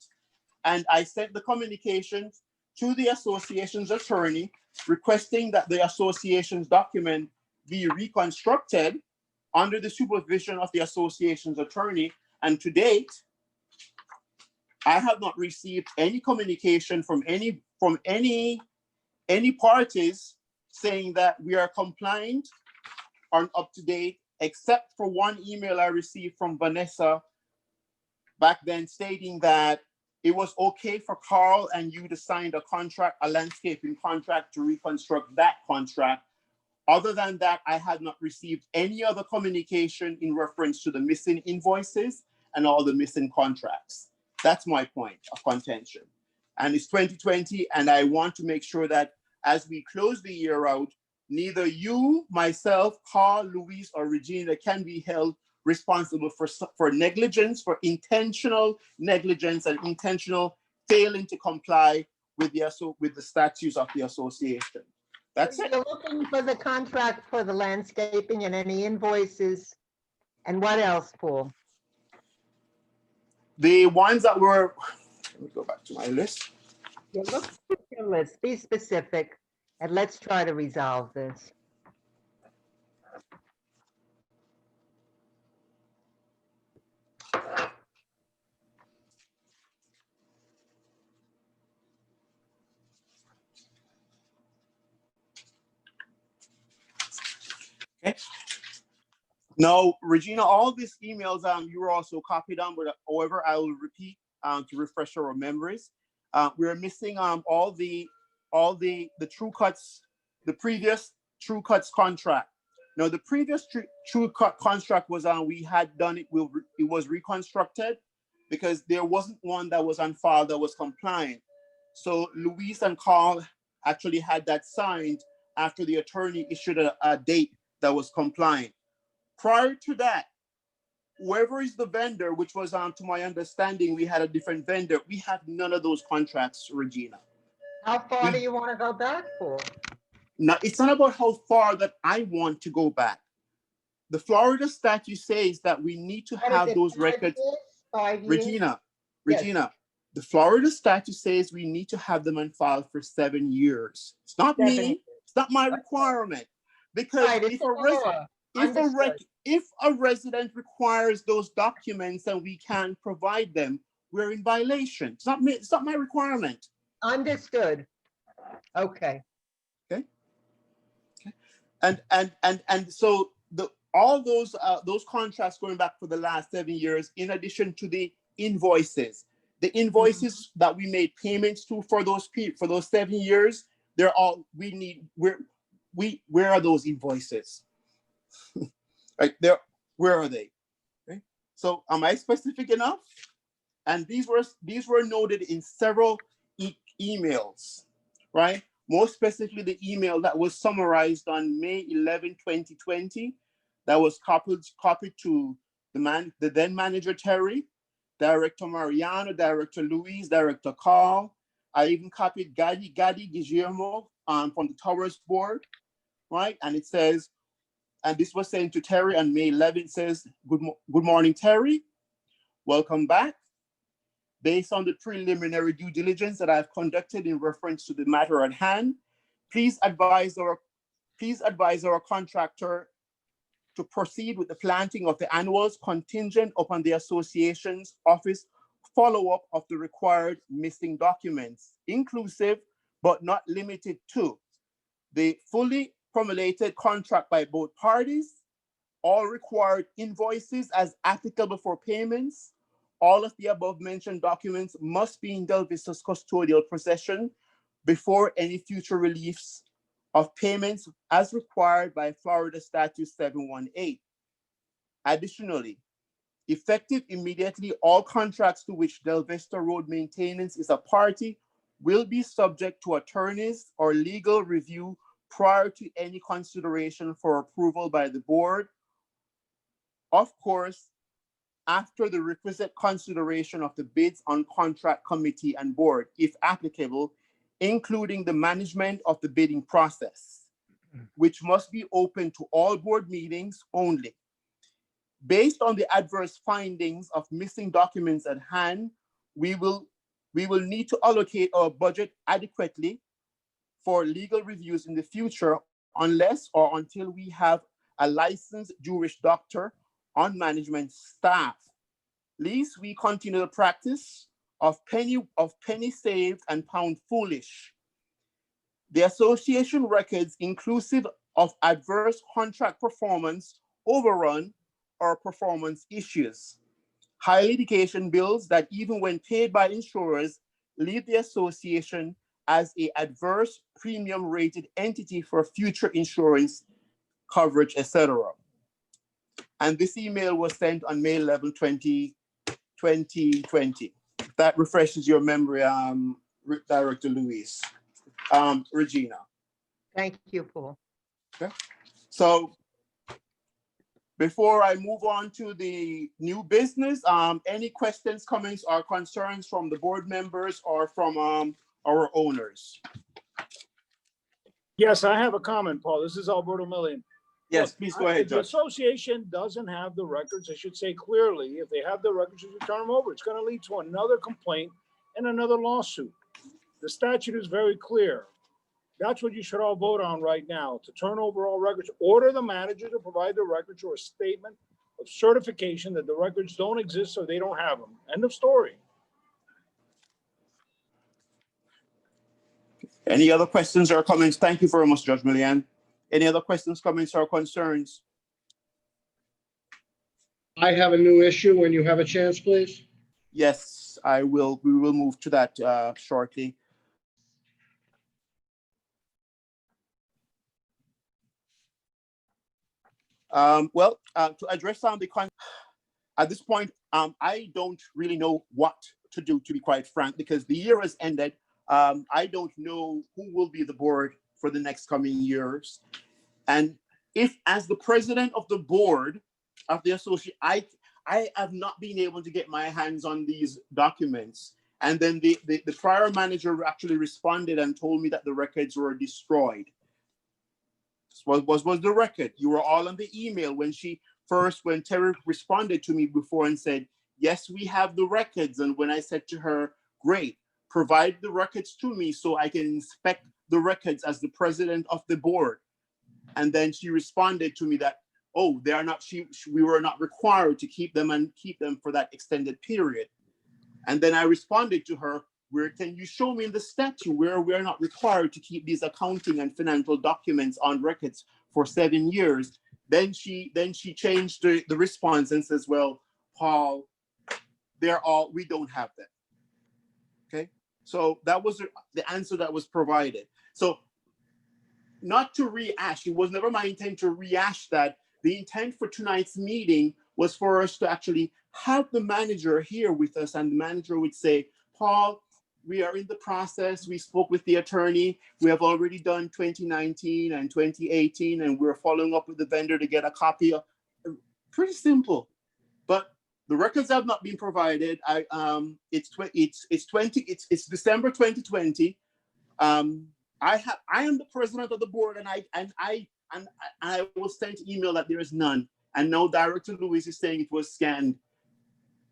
And I sent the communication to the association's attorney requesting that the association's document be reconstructed under the supervision of the association's attorney. And to date, I have not received any communication from any parties saying that we are compliant or up to date, except for one email I received from Vanessa back then stating that it was okay for Carl and you to sign a contract, a landscaping contract, to reconstruct that contract. Other than that, I had not received any other communication in reference to the missing invoices and all the missing contracts. That's my point of contention. And it's 2020, and I want to make sure that as we close the year out, neither you, myself, Carl, Louise, or Regina can be held responsible for negligence, for intentional negligence and intentional failing to comply with the statutes of the association. That's it. You're looking for the contract for the landscaping and any invoices. And what else, Paul? The ones that were, let me go back to my list. You look at your list, be specific, and let's try to resolve this. Okay. Now, Regina, all these emails you were also copied on, but however, I will repeat to refresh our memories. We're missing all the True Cuts, the previous True Cuts contract. Now, the previous True Cut contract was we had done it. It was reconstructed because there wasn't one that was on file that was compliant. So Louise and Carl actually had that signed after the attorney issued a date that was compliant. Prior to that, whoever is the vendor, which was to my understanding, we had a different vendor. We have none of those contracts, Regina. How far do you want to go back for? Now, it's not about how far that I want to go back. The Florida statute says that we need to have those records. 5 years? Regina, Yes. Regina, the Florida statute says we need to have them on file for 7 years. It's not me. It's not my requirement. Because Right, if a resident requires those documents and we can't provide them, we're in violation. It's not me. It's not my requirement. Understood. Okay. Okay. And so all those contracts going back for the last 7 years, in addition to the invoices, the invoices that we made payments to for those 7 years, they're all, we need, where are those invoices? Right there, where are they? Okay. So am I specific enough? And these were noted in several emails, right? More specifically, the email that was summarized on May 11, 2020, that was copied to the then manager Terry, Director Mariano, Director Luis, Director Carl. I even copied Gadi Guillermo from the Towers board, right? And it says, and this was sent to Terry on May 11th. It says, good morning, Terry. Welcome back. Based on the preliminary due diligence that I've conducted in reference to the matter at hand, please advise our contractor to proceed with the planting of the annuals contingent upon the association's office follow-up of the required missing documents, inclusive but not limited to the fully formulated contract by both parties, all required invoices as applicable for payments. All of the above mentioned documents must be in Delvista's custodial possession before any future reliefs of payments as required by Florida Statute 718. Additionally, effective immediately, all contracts to which Delvista Road Maintenance is a party will be subject to attorneys or legal review prior to any consideration for approval by the board. Of course, after the requisite consideration of the bids on contract committee and board, if applicable, including the management of the bidding process, which must be open to all board meetings only. Based on the adverse findings of missing documents at hand, we will need to allocate our budget adequately for legal reviews in the future, unless or until we have a licensed Jewish doctor on management staff. Lest we continue the practice of penny saved and pound foolish. The association records inclusive of adverse contract performance, overrun, or performance issues. High litigation bills that even when paid by insurers, leave the association as an adverse premium rated entity for future insurance coverage, etc. And this email was sent on May 11, 2020. That refreshes your memory, Director Luis. Regina. Thank you, Paul. Okay. So before I move on to the new business, any questions, comments, or concerns from the board members or from our owners? Yes, I have a comment, Paul. This is Alberto Millian. Yes, Look, please go ahead, if the Judge. association doesn't have the records, they should say clearly, if they have the records, you should turn them over. It's going to lead to another complaint and another lawsuit. The statute is very clear. That's what you should all vote on right now, to turn over all records. Order the manager to provide the records or a statement of certification that the records don't exist or they don't have them. End of story. Any other questions or comments? Thank you very much, Judge Millian. Any other questions, comments, or concerns? I have a new issue when you have a chance, please. Yes, I will. We will move to that shortly. To address some of the at this point, I don't really know what to do, to be quite frank, because the year has ended. I don't know who will be the board for the next coming years. And if, as the president of the board of the association, I have not been able to get my hands on these documents. And then the prior manager actually responded and told me that the records were destroyed. What was the record? You were all on the email when Terry responded to me before and said, yes, we have the records. And when I said to her, great, provide the records to me so I can inspect the records as the president of the board. And then she responded to me that, oh, they are not, we were not required to keep them for that extended period. And then I responded to her, where can you show me in the statute where we are not required to keep these accounting and financial documents on records for 7 years? Then she changed the response and says, well, Paul, we don't have them. Okay, so that was the answer that was provided. So not to rehash, it was never my intent to rehash that. The intent for tonight's meeting was for us to actually have the manager here with us, and the manager would say, Paul, we are in the process. We spoke with the attorney. We have already done 2019 and 2018, and we're following up with the vendor to get a copy of. Pretty simple, but the records have not been provided. It's December 2020. I am the president of the board, and I was sent email that there is none. And now Director Lewis is saying it was scanned,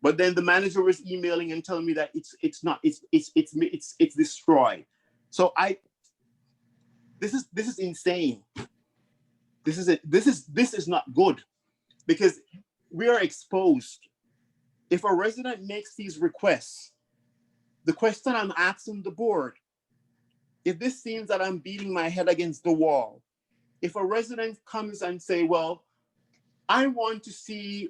but then the manager was emailing and telling me that it's not. It's destroyed. So this is insane. This is not good, because we are exposed. If a resident makes these requests, the question I'm asking the board, if this seems that I'm beating my head against the wall, if a resident comes and say, well, I want to see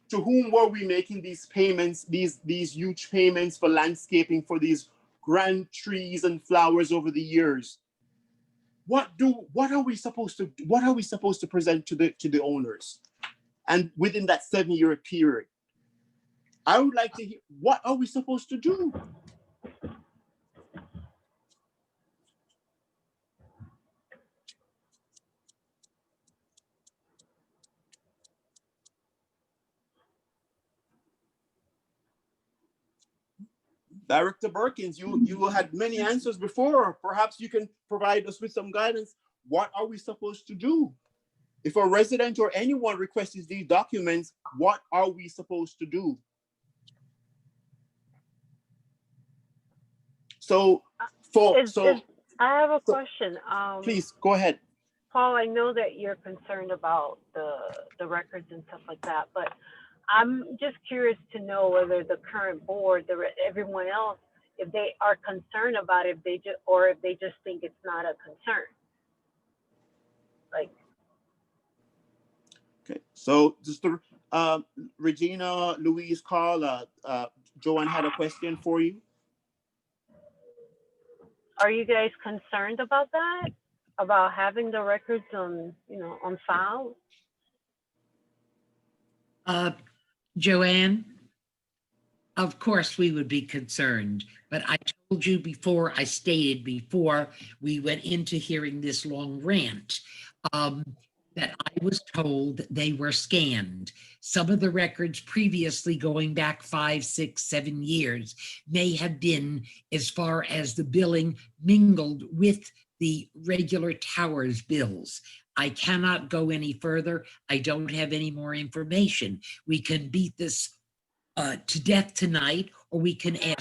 to whom were we making these payments, these huge payments for landscaping for these grand trees and flowers over the years. What are we supposed to present to the owners? And within that 7-year period, I would like to hear, what are we supposed to do? Director Burkins, you had many answers before. Perhaps you can provide us with some guidance. What are we supposed to do? If a resident or anyone requests these documents, what are we supposed to do? I have a question. Please go ahead. Paul, I know that you're concerned about the records and stuff like that, but I'm just curious to know whether the current board, everyone else, if they are concerned about it, if they just think it's not a concern. Like. Okay, so just to, Regina, Louise, Carl, Joanne had a question for you. Are you guys concerned about that? About having the records on file? Joanne, of course we would be concerned, but I told you before, I stated before we went into hearing this long rant, that I was told they were scanned. Some of the records previously going back 5, 6, 7 years may have been as far as the billing mingled with the regular towers bills. I cannot go any further. I don't have any more information. We can beat this to death tonight, or we can ask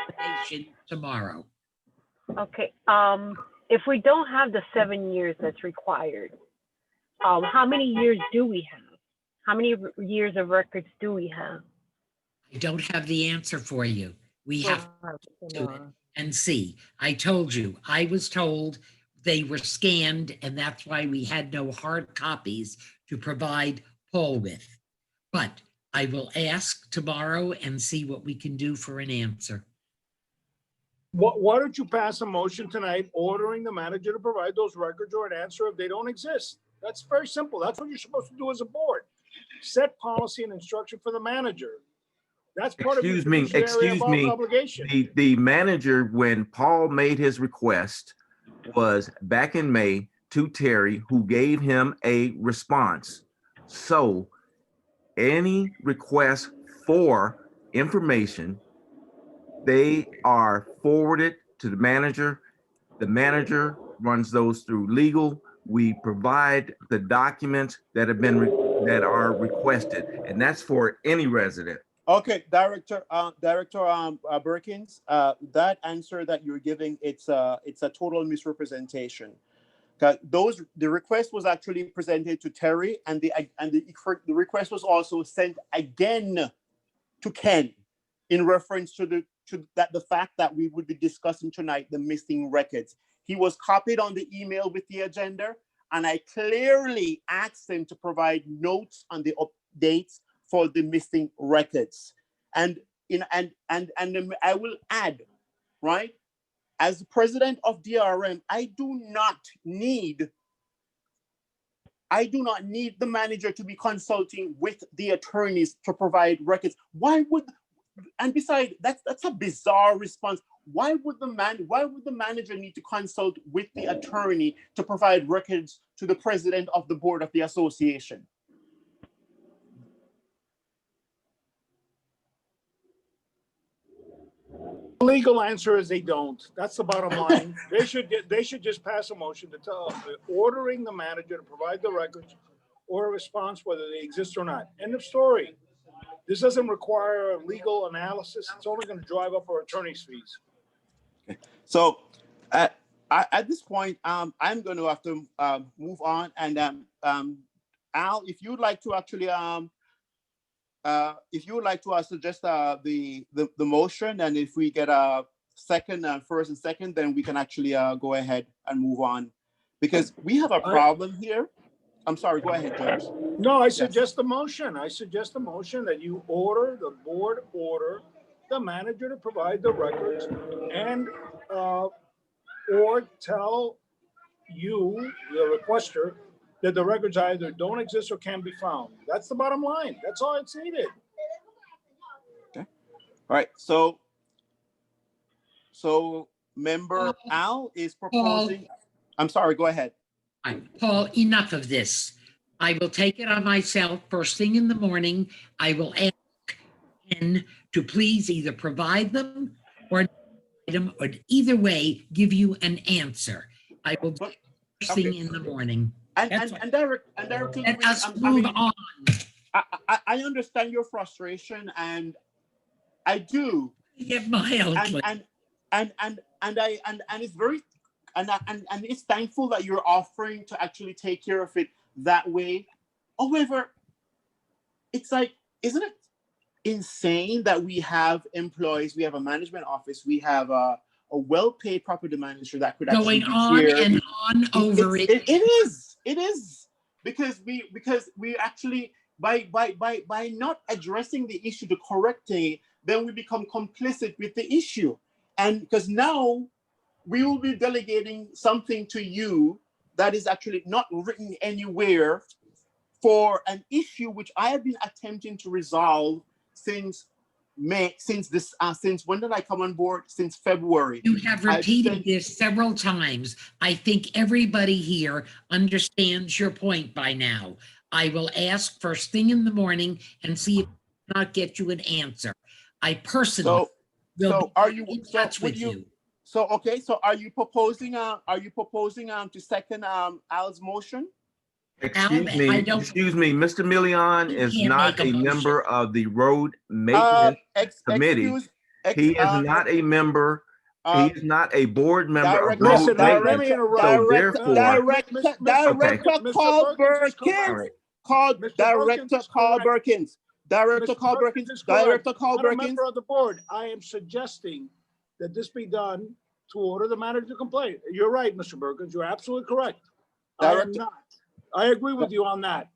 information tomorrow. Okay, if we don't have the 7 years that's required, how many years do we have? How many years of records do we have? I don't have the answer for you. We have to do it and see. I told you, I was told they were scanned, and that's why we had no hard copies to provide Paul with. But I will ask tomorrow and see what we can do for an answer. Why don't you pass a motion tonight ordering the manager to provide those records or an answer if they don't exist? That's very simple. That's what you're supposed to do as a board. Set policy and instruction for the manager. That's part of your fiduciary obligation. The manager, when Paul made his request, was back in May to Terry, who gave him a response. So any request for information, they are forwarded to the manager. The manager runs those through legal. We provide the documents that have been that are requested, and that's for any resident. Okay, Director Burkins, that answer that you're giving, it's a total misrepresentation. The request was actually presented to Terry, and the request was also sent again to Ken in reference to the fact that we would be discussing tonight the missing records. He was copied on the email with the agenda, and I clearly asked him to provide notes on the updates for the missing records. And I will add, right? As the president of DRM, I do not need the manager to be consulting with the attorneys to provide records. Why would, and besides, that's a bizarre response. Why would the manager need to consult with the attorney to provide records to the president of the board of the association? The legal answer is they don't. That's the bottom line. They should just pass a motion to tell, ordering the manager to provide the records or a response whether they exist or not. End of story. This doesn't require a legal analysis. It's only going to drive up our attorney's fees. Okay. So at this point, I'm going to have to move on. And Al, if you'd like to actually suggest the motion, and if we get a second, first and second, then we can actually go ahead and move on, because we have a problem here. I'm sorry, go ahead, Judge. No, I suggest the motion. I suggest the motion that you order, the board order the manager to provide the records and or tell you, the requester, that the records either don't exist or can be found. That's the bottom line. That's all it's needed. Okay. All right. So member Al is proposing. I'm sorry, go ahead. Paul, enough of this. I will take it on myself first thing in the morning. I will ask Ken to please either provide them or either way give you an answer. I will do it first thing in the morning. And directly, let us move on. I understand your frustration, and I do. Get mildly. And it's very and it's thankful that you're offering to actually take care of it that way. However, it's like, isn't it insane that we have employees, we have a management office, we have a well-paid property manager that could actually going on here. And on over it. It is because we actually by not addressing the issue to correcting it, then we become complicit with the issue, and because now we will be delegating something to you that is actually not written anywhere for an issue which I have been attempting to resolve since May, since when did I come on board? Since February. You have repeated this several times. I think everybody here understands your point by now. I will ask first thing in the morning and see if I cannot get you an answer. I personally will be in touch with you. So okay, so are you proposing to second Al's motion? Excuse me, Mr. Million is not a member of the road maintenance committee. He is not a member. He is not a board member of road maintenance. So therefore, Director Carl Burkins. Director Carl Burkins. Director Carl Burkins. Member of the board, I am suggesting that this be done to order the manager to complain. You're right, Mr. Burkins. You're absolutely correct. I am not. I agree with you on that.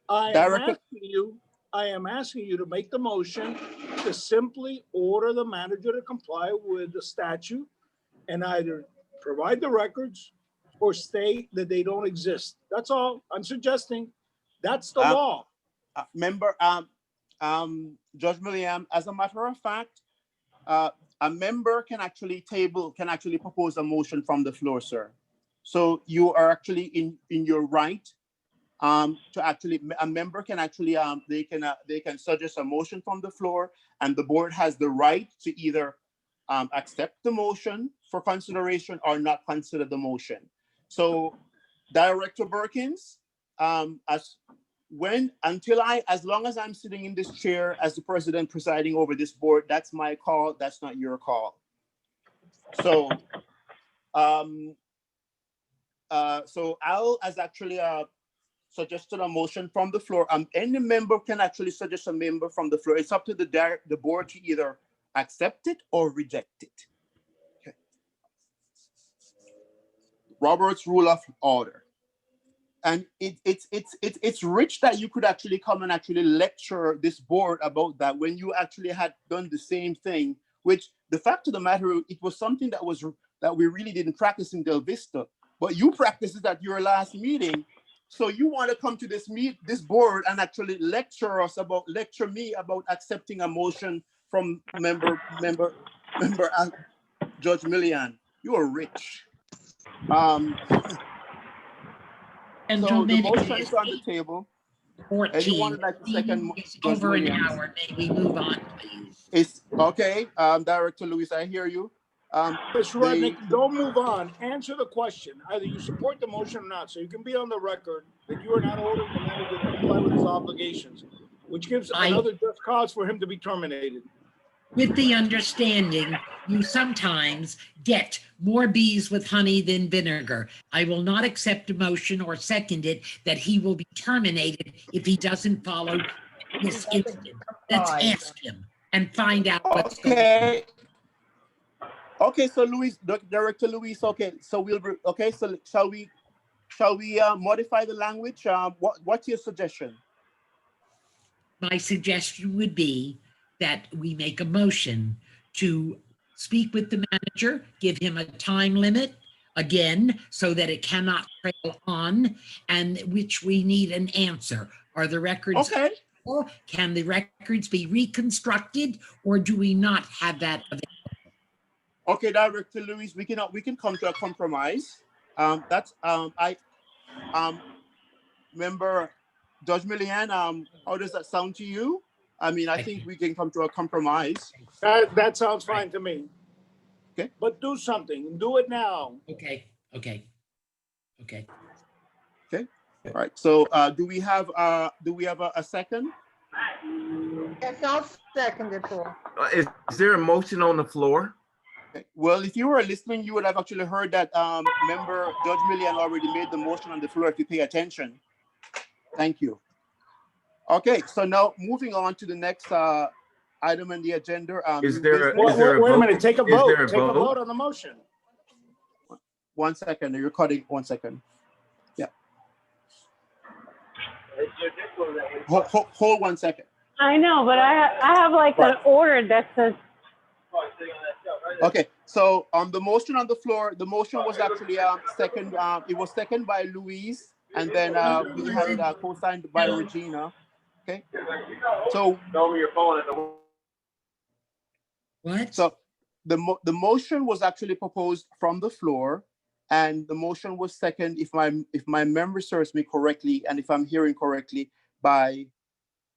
I am asking you to make the motion to simply order the manager to comply with the statute and either provide the records or state that they don't exist. That's all I'm suggesting. That's the law. Member, Judge Milliam, as a matter of fact, a member can actually propose a motion from the floor, sir. So you are actually in your right. To actually, a member can actually they can suggest a motion from the floor, and the board has the right to either accept the motion for consideration or not consider the motion. So, Director Burkins, as long as I'm sitting in this chair as the president presiding over this board, that's my call. That's not your call. So, so Al has actually suggested a motion from the floor. Any member can actually suggest a member from the floor. It's up to the board to either accept it or reject it. Okay. Robert's Rule of Order. And it's rich that you could actually come and actually lecture this board about that when you actually had done the same thing, which the fact of the matter, it was something that we really didn't practice in Delvista, but you practiced it at your last meeting. So you want to come to this board and actually lecture me about accepting a motion from member Judge Millian. You are rich. So the motion is on the table. 14. Anyone would like to second? It's over an hour. May we move on, please? It's okay. Director Lewis, I hear you. Mr. Rudnick, don't move on. Answer the question. Either you support the motion or not, so you can be on the record that you are not ordering the manager to comply with his obligations, which gives another just cause for him to be terminated. With the understanding, you sometimes get more bees with honey than vinegar. I will not accept a motion or second it that he will be terminated if he doesn't follow this instant. Let's ask him and find out what's going on. Okay, so Director Luis, okay, so so shall we modify the language? What's your suggestion? My suggestion would be that we make a motion to speak with the manager, give him a time limit, again, so that it cannot trail on, and which we need an answer. Are the records, or can the records be reconstructed, or do we not have that available? Okay, Director Luis, we can come to a compromise. Member Judge Millian, how does that sound to you? I mean, I think we can come to a compromise. That sounds fine to me. Okay. But do something. Do it now. Okay. All right. So do we have a second? Yes, I'll second it, Paul. Is there a motion on the floor? Okay. Well, if you were listening, you would have actually heard that member Judge Millian already made the motion on the floor if you pay attention. Thank you. Okay, so now moving on to the next item on the agenda. Wait a minute, take a vote. Take a vote on the motion. 1 second, you're cutting 1 second. Yeah. Hold 1 second. I know, but I have like an order that says. Okay, so the motion on the floor, the motion was actually second. It was second by Louise, and then we had it co-signed by Regina. Okay. So what? So the motion was actually proposed from the floor, and the motion was second, if my memory serves me correctly, and if I'm hearing correctly, by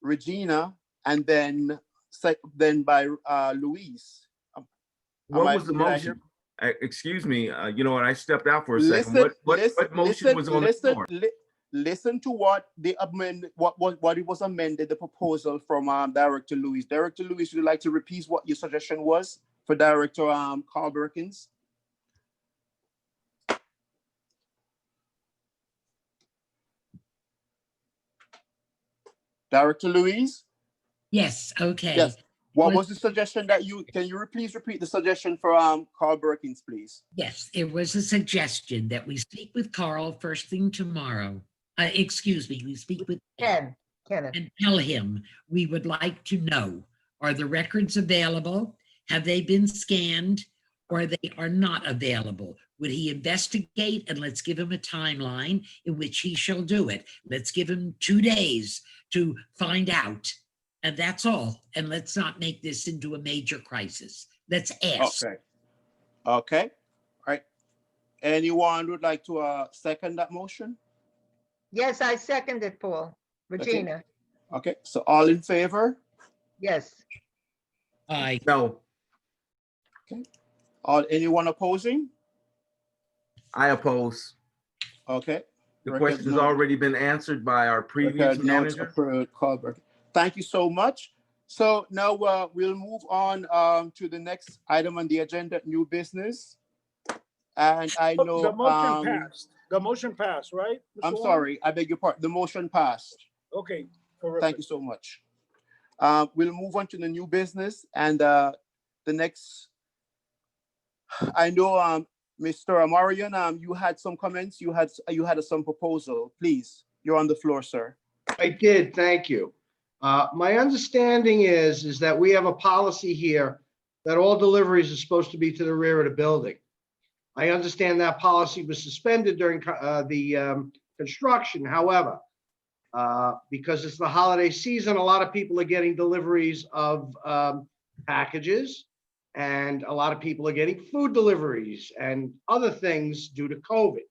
Regina, and then by Louise. What was the motion? Excuse me. You know what? I stepped out for a second. What motion was on the floor? Listen to what the amend, what it was amended, the proposal from Director Lewis. Director Lewis, would you like to repeat what your suggestion was for Director Carl Burkins? Director Lewis? Yes, okay. Yes. What was the suggestion that can you please repeat the suggestion for Carl Burkins, please? Yes, it was a suggestion that we speak with Carl first thing tomorrow. Excuse me, we speak with Kenneth. And tell him we would like to know, are the records available? Have they been scanned, or they are not available? Would he investigate? And let's give him a timeline in which he shall do it. Let's give him 2 days to find out. And that's all. And let's not make this into a major crisis. Let's ask. Okay. All right. Anyone would like to second that motion? Yes, I second it, Paul. Regina. Okay. So all in favor? Yes. Aye. No. Okay. Anyone opposing? I oppose. Okay. The question's already been answered by our previous manager. Thank you so much. So now we'll move on to the next item on the agenda, new business. And I know the motion passed. The motion passed, right? I'm sorry, I beg your pardon. The motion passed. Okay. Terrific. Thank you so much. We'll move on to the new business, and the next. I know Mr. Marion, you had some comments. You had some proposal. Please, you're on the floor, sir. I did, thank you. My understanding is that we have a policy here that all deliveries are supposed to be to the rear of the building. I understand that policy was suspended during the construction. However, because it's the holiday season, a lot of people are getting deliveries of packages, and a lot of people are getting food deliveries and other things due to COVID.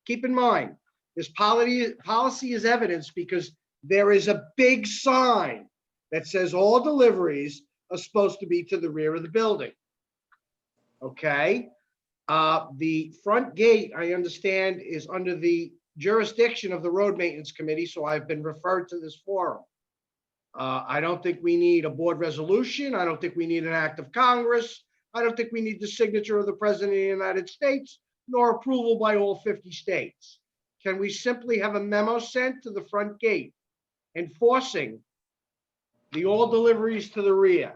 Keep in mind, this policy is evidenced because there is a big sign that says all deliveries are supposed to be to the rear of the building. Okay? The front gate, I understand, is under the jurisdiction of the Road Maintenance Committee, so I've been referred to this forum. I don't think we need a board resolution. I don't think we need an act of Congress. I don't think we need the signature of the President of the United States, nor approval by all 50 states. Can we simply have a memo sent to the front gate enforcing the all deliveries to the rear?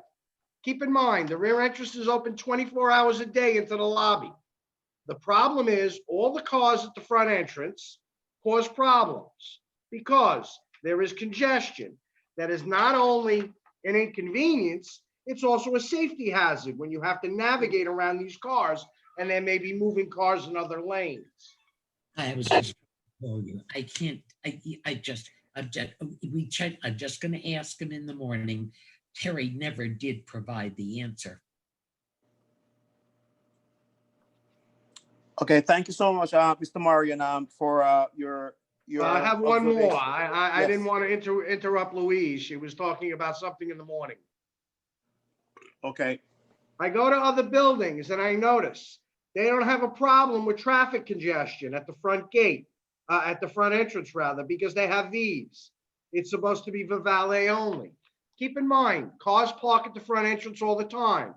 Keep in mind, the rear entrance is open 24 hours a day into the lobby. The problem is all the cars at the front entrance cause problems because there is congestion. That is not only an inconvenience, it's also a safety hazard when you have to navigate around these cars and there may be moving cars in other lanes. I was just told you, I can't, I'm just going to ask him in the morning. Terry never did provide the answer. Okay, thank you so much, Mr. Marion, for your I have one observation. more. I Yes. didn't want to interrupt Louise. She was talking about something in the morning. Okay. I go to other buildings and I notice they don't have a problem with traffic congestion at the front gate, at the front entrance rather, because they have these. It's supposed to be for valet only. Keep in mind, cars park at the front entrance all the time.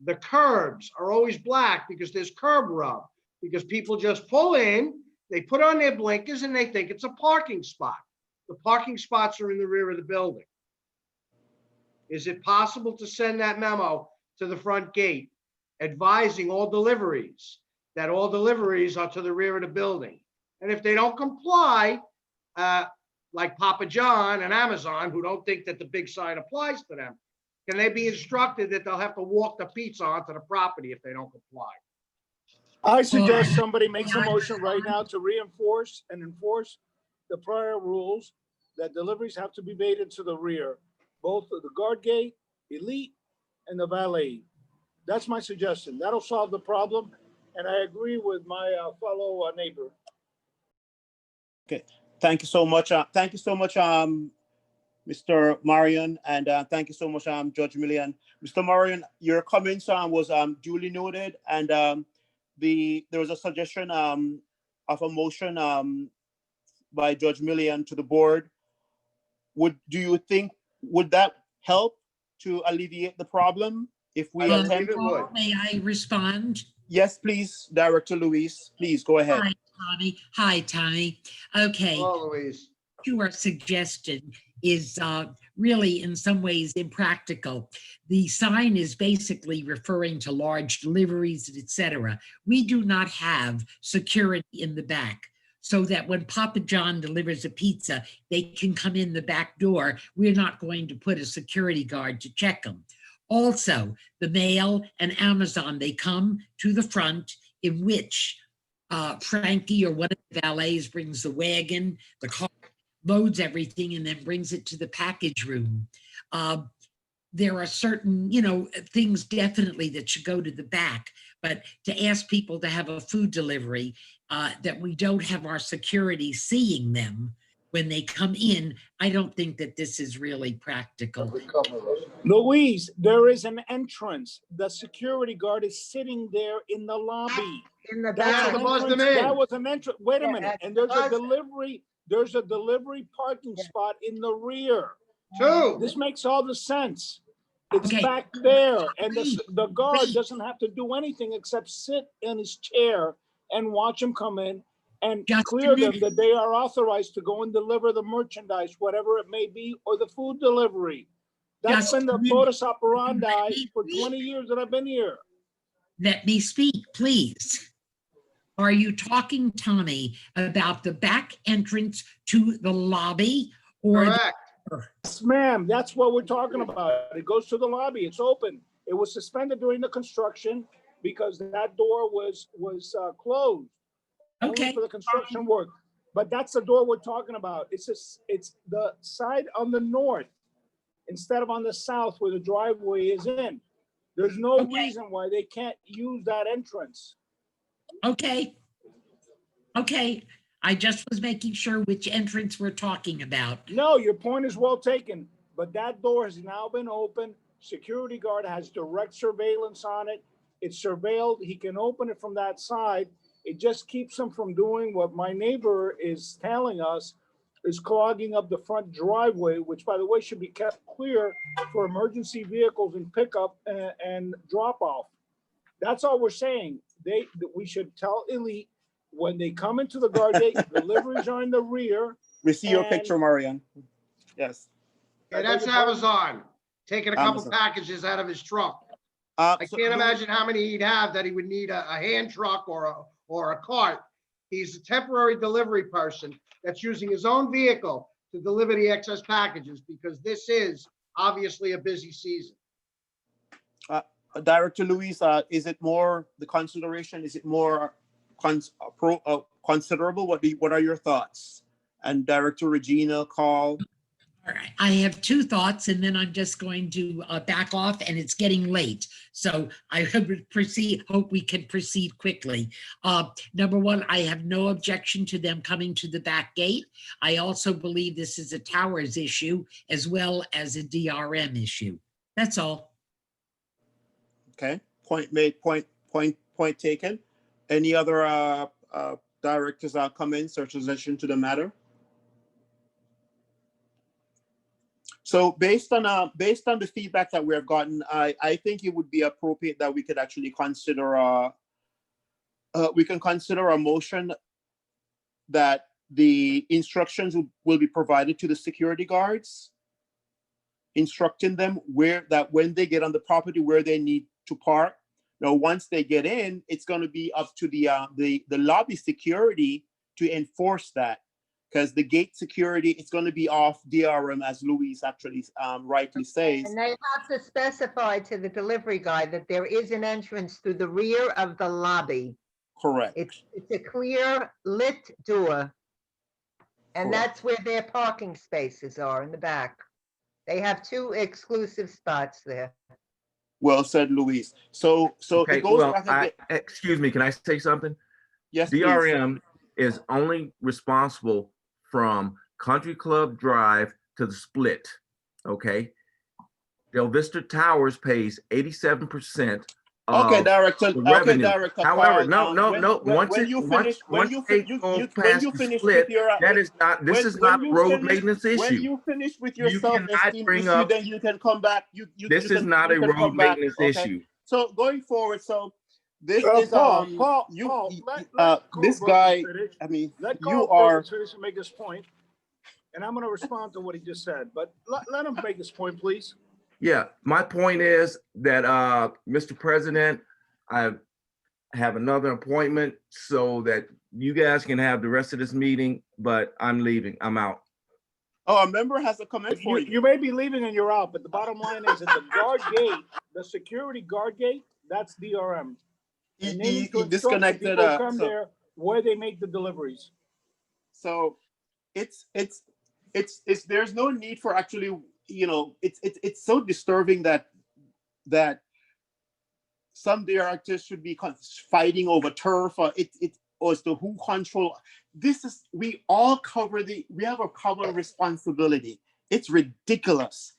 The curbs are always black because there's curb rub, because people just pull in, they put on their blinkers and they think it's a parking spot. The parking spots are in the rear of the building. Is it possible to send that memo to the front gate advising all deliveries that all deliveries are to the rear of the building? And if they don't comply, like Papa John and Amazon, who don't think that the big sign applies to them, can they be instructed that they'll have to walk the pizza onto the property if they don't comply? I suggest somebody makes a motion right now to reinforce and enforce the prior rules that deliveries have to be made into the rear, both of the guard gate, elite, and the valet. That's my suggestion. That'll solve the problem. And I agree with my fellow neighbor. Okay. Thank you so much. Thank you so much, Mr. Marion, and thank you so much, Judge Millian. Mr. Marion, your comments was duly noted, and there was a suggestion of a motion by Judge Millian to the board. Do you think would that help to alleviate the problem if we attempt? May I respond? Yes, please, Director Luis. Please go ahead. Hi, Tommy. Hi, Tommy. Okay. Hello, Louise. Your suggestion is really in some ways impractical. The sign is basically referring to large deliveries, etc. We do not have security in the back, so that when Papa John delivers a pizza, they can come in the back door. We're not going to put a security guard to check them. Also, the mail and Amazon, they come to the front, in which Frankie or one of the valets brings the wagon, the car, loads everything, and then brings it to the package room. There are certain, things definitely that should go to the back, but to ask people to have a food delivery, that we don't have our security seeing them when they come in, I don't think that this is really practical. Louise, there is an entrance. The security guard is sitting there in the lobby. In the That's back. an buzz them entrance. in. That was an entrance. Wait a Yeah, minute. that's And the there's a buzz. delivery parking spot in the rear. Two. This makes all the sense. It's Okay. back there, and the guard doesn't have to do anything except sit in his chair and watch them come in and Just a clear them minute. that they are authorized to go and deliver the merchandise, whatever it may be, or the food delivery. That's Just been the a minute. modus operandi Let me for speak. 20 years that I've been here. Let me speak, please. Are you talking, Tommy, about the back entrance to the lobby or? Correct. Yes, ma'am, that's what we're talking about. It goes to the lobby. It's open. It was suspended during the construction because that door was closed. Only Okay. for the construction work. But that's the door we're talking about. It's the side on the north instead of on the south where the driveway is in. There's no reason why they can't use that entrance. Okay. Okay. I just was making sure which entrance we're talking about. No, your point is well taken, but that door has now been opened. Security guard has direct surveillance on it. It's surveilled. He can open it from that side. It just keeps him from doing what my neighbor is telling us is clogging up the front driveway, which by the way should be kept clear for emergency vehicles and pickup and drop off. That's all we're saying. We should tell Elite when they come into the guard gate, deliveries are in the rear. We see your picture, Marian. Yes. Yeah, that's Amazon, taking a couple packages out of his truck. I can't imagine how many he'd have that he would need a hand truck or a cart. He's a temporary delivery person that's using his own vehicle to deliver the excess packages because this is obviously a busy season. Director Luis, is it more the consideration? Is it more considerable? What are your thoughts? And Director Regina, Carl. All right, I have two thoughts and then I'm just going to back off and it's getting late. So I hope we can proceed quickly. Number one, I have no objection to them coming to the back gate. I also believe this is a towers issue as well as a DRM issue. That's all. Okay, point made, point taken. Any other directors comments or suggestion to the matter? So based on the feedback that we have gotten, I think it would be appropriate that we could actually consider a motion that the instructions will be provided to the security guards, instructing them when they get on the property where they need to park. Now, once they get in, it's going to be up to the lobby security to enforce that. Because the gate security, it's going to be off DRM, as Luis actually rightly says. And they have to specify to the delivery guy that there is an entrance through the rear of the lobby. Correct. It's a clear lit door. And Correct. that's where their parking spaces are in the back. They have two exclusive spots there. Well said, Luis. So Okay, it goes well, back excuse me, can I say something? Yes, DRM is only responsible from Country Club Drive to the split, okay? Delvista Towers pays 87% of Okay, Director. the revenue. Okay, Director. However, Carl, no. Once you finish with your that is not. This is not a road maintenance issue. When you finish with your You self-esteem cannot bring issue, up. then you can come back. This is not a road maintenance issue. So going forward, this is Paul, this guy. Finish. I mean, Let you Carl are. finish and make his point, and I'm going to respond to what he just said. But let him make his point, please. Yeah, my point is that, Mr. President, I have another appointment so that you guys can have the rest of this meeting, but I'm leaving. I'm out. Oh, a member has a comment for you. You may be leaving and you're out, but the bottom line is that the guard gate, the security guard gate, that's DRM. And they need to He instruct disconnected. the people come there where they make the deliveries. So it's there's no need for actually, it's so disturbing that some directors should be fighting over turf or or as to who control. We all we have a common responsibility. It's ridiculous.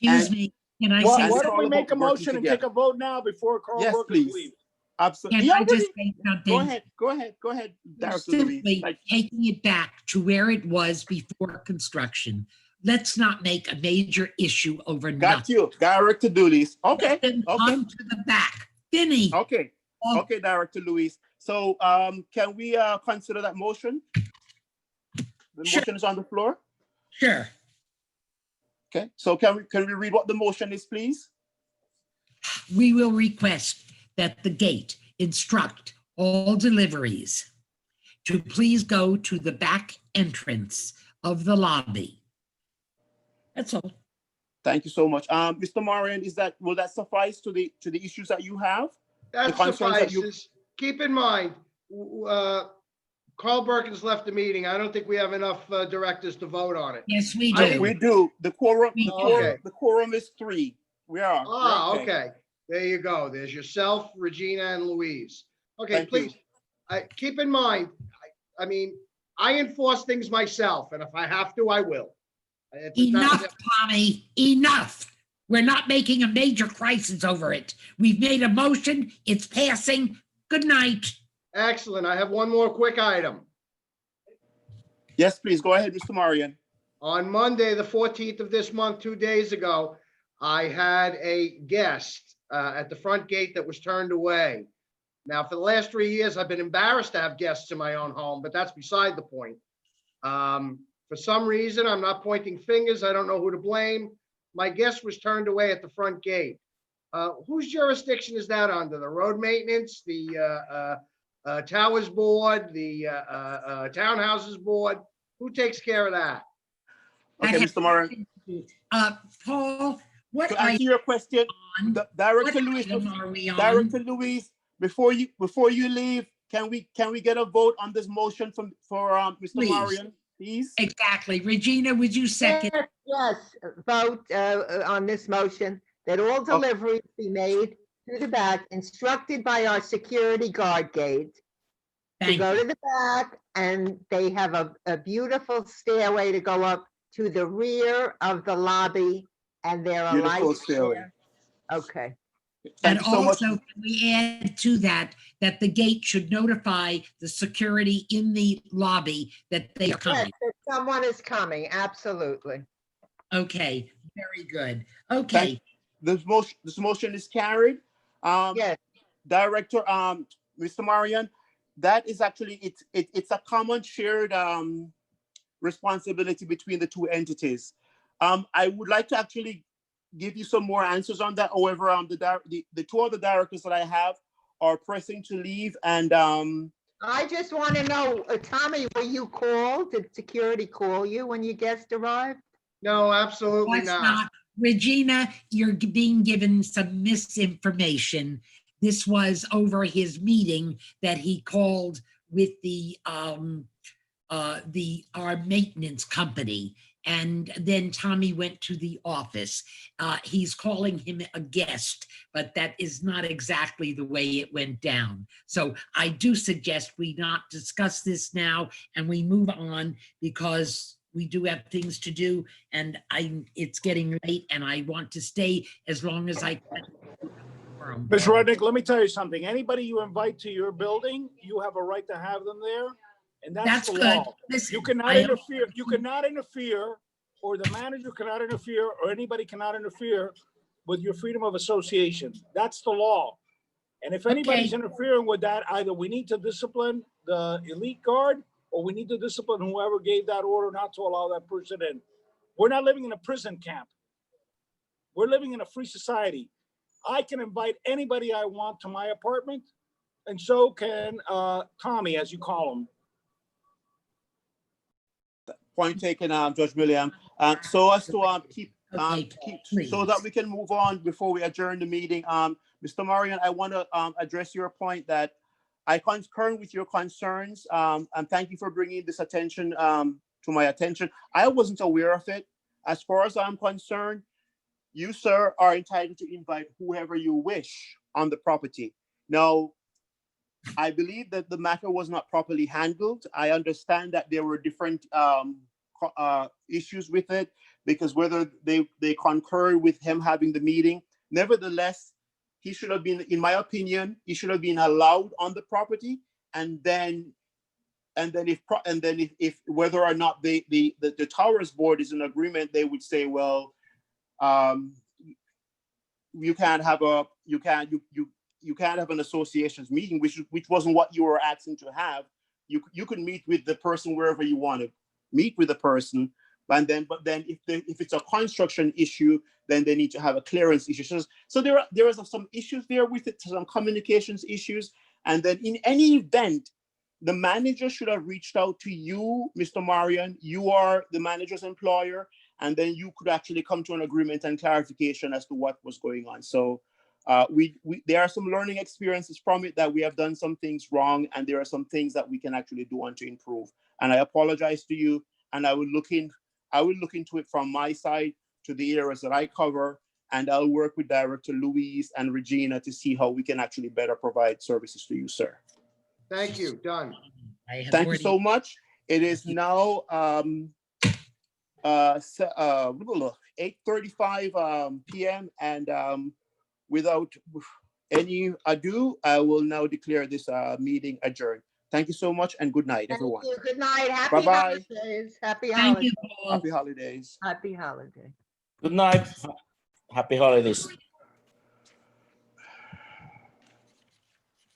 Excuse me, can I say Why something? don't we make a motion and take a vote now before Carl Yes, Burkins please. leaves? Absolutely. Can I just say something? Go ahead. Director Simply Louise. taking it back to where it was before construction. Let's not make a major issue over Got nothing. you, Director Dooley's. Okay. Let them come to the back. Vinny. Okay. Okay, Director Luis. So can we consider that motion? The Sure. motion is on the floor. Sure. Okay. So can we read what the motion is, please? We will request that the gate instruct all deliveries to please go to the back entrance of the lobby. That's all. Thank you so much. Mr. Marion, will that suffice to the issues that you have? That The concerns that you- suffices. Keep in mind, Carl Burkins left the meeting. I don't think we have enough directors to vote on it. Yes, we I do. think We do. The quorum, We the do. quorum, Okay. the quorum is 3. We are. Ah, We're okay. There you go. There's yourself, Regina, and Louise. Okay, Thank you. please, keep in mind, I mean, I enforce things myself, and if I have to, I will. Enough, Tommy, enough. We're not making a major crisis over it. We've made a motion, it's passing. Good night. Excellent. I have one more quick item. Yes, please, go ahead, Mr. Marion. On Monday, the 14th of this month, 2 days ago, I had a guest at the front gate that was turned away. Now, for the last 3 years, I've been embarrassed to have guests in my own home, but that's beside the point. For some reason, I'm not pointing fingers. I don't know who to blame. My guest was turned away at the front gate. Whose jurisdiction is that under? The road maintenance, the towers board, the townhouses board? Who takes care of that? Okay, Mr. Marion, Paul, what to answer your question, Director what Louise, item are we on? Director Louise, before you leave, can we get a vote on this motion for Mr. Please. Marion, please? Exactly. Regina, would you second? Yes, vote on this motion that all deliveries be made through the back, instructed by our security guard gate. To Thank go you. to the back, and they have a beautiful stairway to go up to the rear of the lobby, and there are Beautiful lights stairway. there. Okay, And Thank you so much. also, can we add to that the gate should notify the security in the lobby that they are yes, coming? that someone is coming, absolutely. Okay, very good. Okay, This motion is carried. Yes, Director, Mr. Marion, that is actually, it's a common shared responsibility between the two entities. I would like to actually give you some more answers on that. However, the two other directors that I have are pressing to leave, and I just want to know, Tommy, were you called? Did security call you when your guest arrived? No, absolutely that's not. not. Regina, you're being given some misinformation. This was over his meeting that he called with our maintenance company. And then Tommy went to the office. He's calling him a guest, but that is not exactly the way it went down. So I do suggest we not discuss this now and we move on, because we do have things to do, and it's getting late and I want to stay as long as I can. Ms. Rudnick, let me tell you something. Anybody you invite to your building, you have a right to have them there. And that's the good. law. Listen, You cannot interfere. You cannot interfere, or the manager cannot interfere, or anybody cannot interfere with your freedom of association. That's the law. And if anybody's interfering with that, either we need to discipline the elite guard, or we need to discipline whoever gave that order not to allow that person in. We're not living in a prison camp. We're living in a free society. I can invite anybody I want to my apartment, and so can Tommy, as you call him. point taken, Judge William. So as to keep please. so that we can move on before we adjourn the meeting. Mr. Marion, I want to address your point that I concur with your concerns, and thank you for bringing this attention to my attention. I wasn't aware of it. As far as I'm concerned, you, sir, are entitled to invite whoever you wish on the property. Now, I believe that the matter was not properly handled. I understand that there were different issues with it, because whether they concurred with him having the meeting, nevertheless, he should have been, in my opinion, he should have been allowed on the property, and then if whether or not the towers board is in agreement, they would say, well, you can't have an associations meeting, which wasn't what you were asking to have. You could meet with the person wherever you want to meet with the person, but then if it's a construction issue, then they need to have a clearance issue. So there are some issues there with it, some communications issues. And then in any event, the manager should have reached out to you, Mr. Marion. You are the manager's employer, and then you could actually come to an agreement and clarification as to what was going on. So there are some learning experiences from it, that we have done some things wrong, and there are some things that we can actually do on to improve. And I apologize to you, and I will look into it from my side to the areas that I cover, and I'll work with Director Louise and Regina to see how we can actually better provide services to you, sir. Thank you, done. Thank you so much. It is now 8:35 p.m. and without any ado, I will now declare this meeting adjourned. Thank you so much, and good night, everyone. Thank you. Good night. Happy Bye-bye. holidays. Happy Thank holidays. you, Paul. Happy holidays. Happy holiday. Good night. Happy holidays.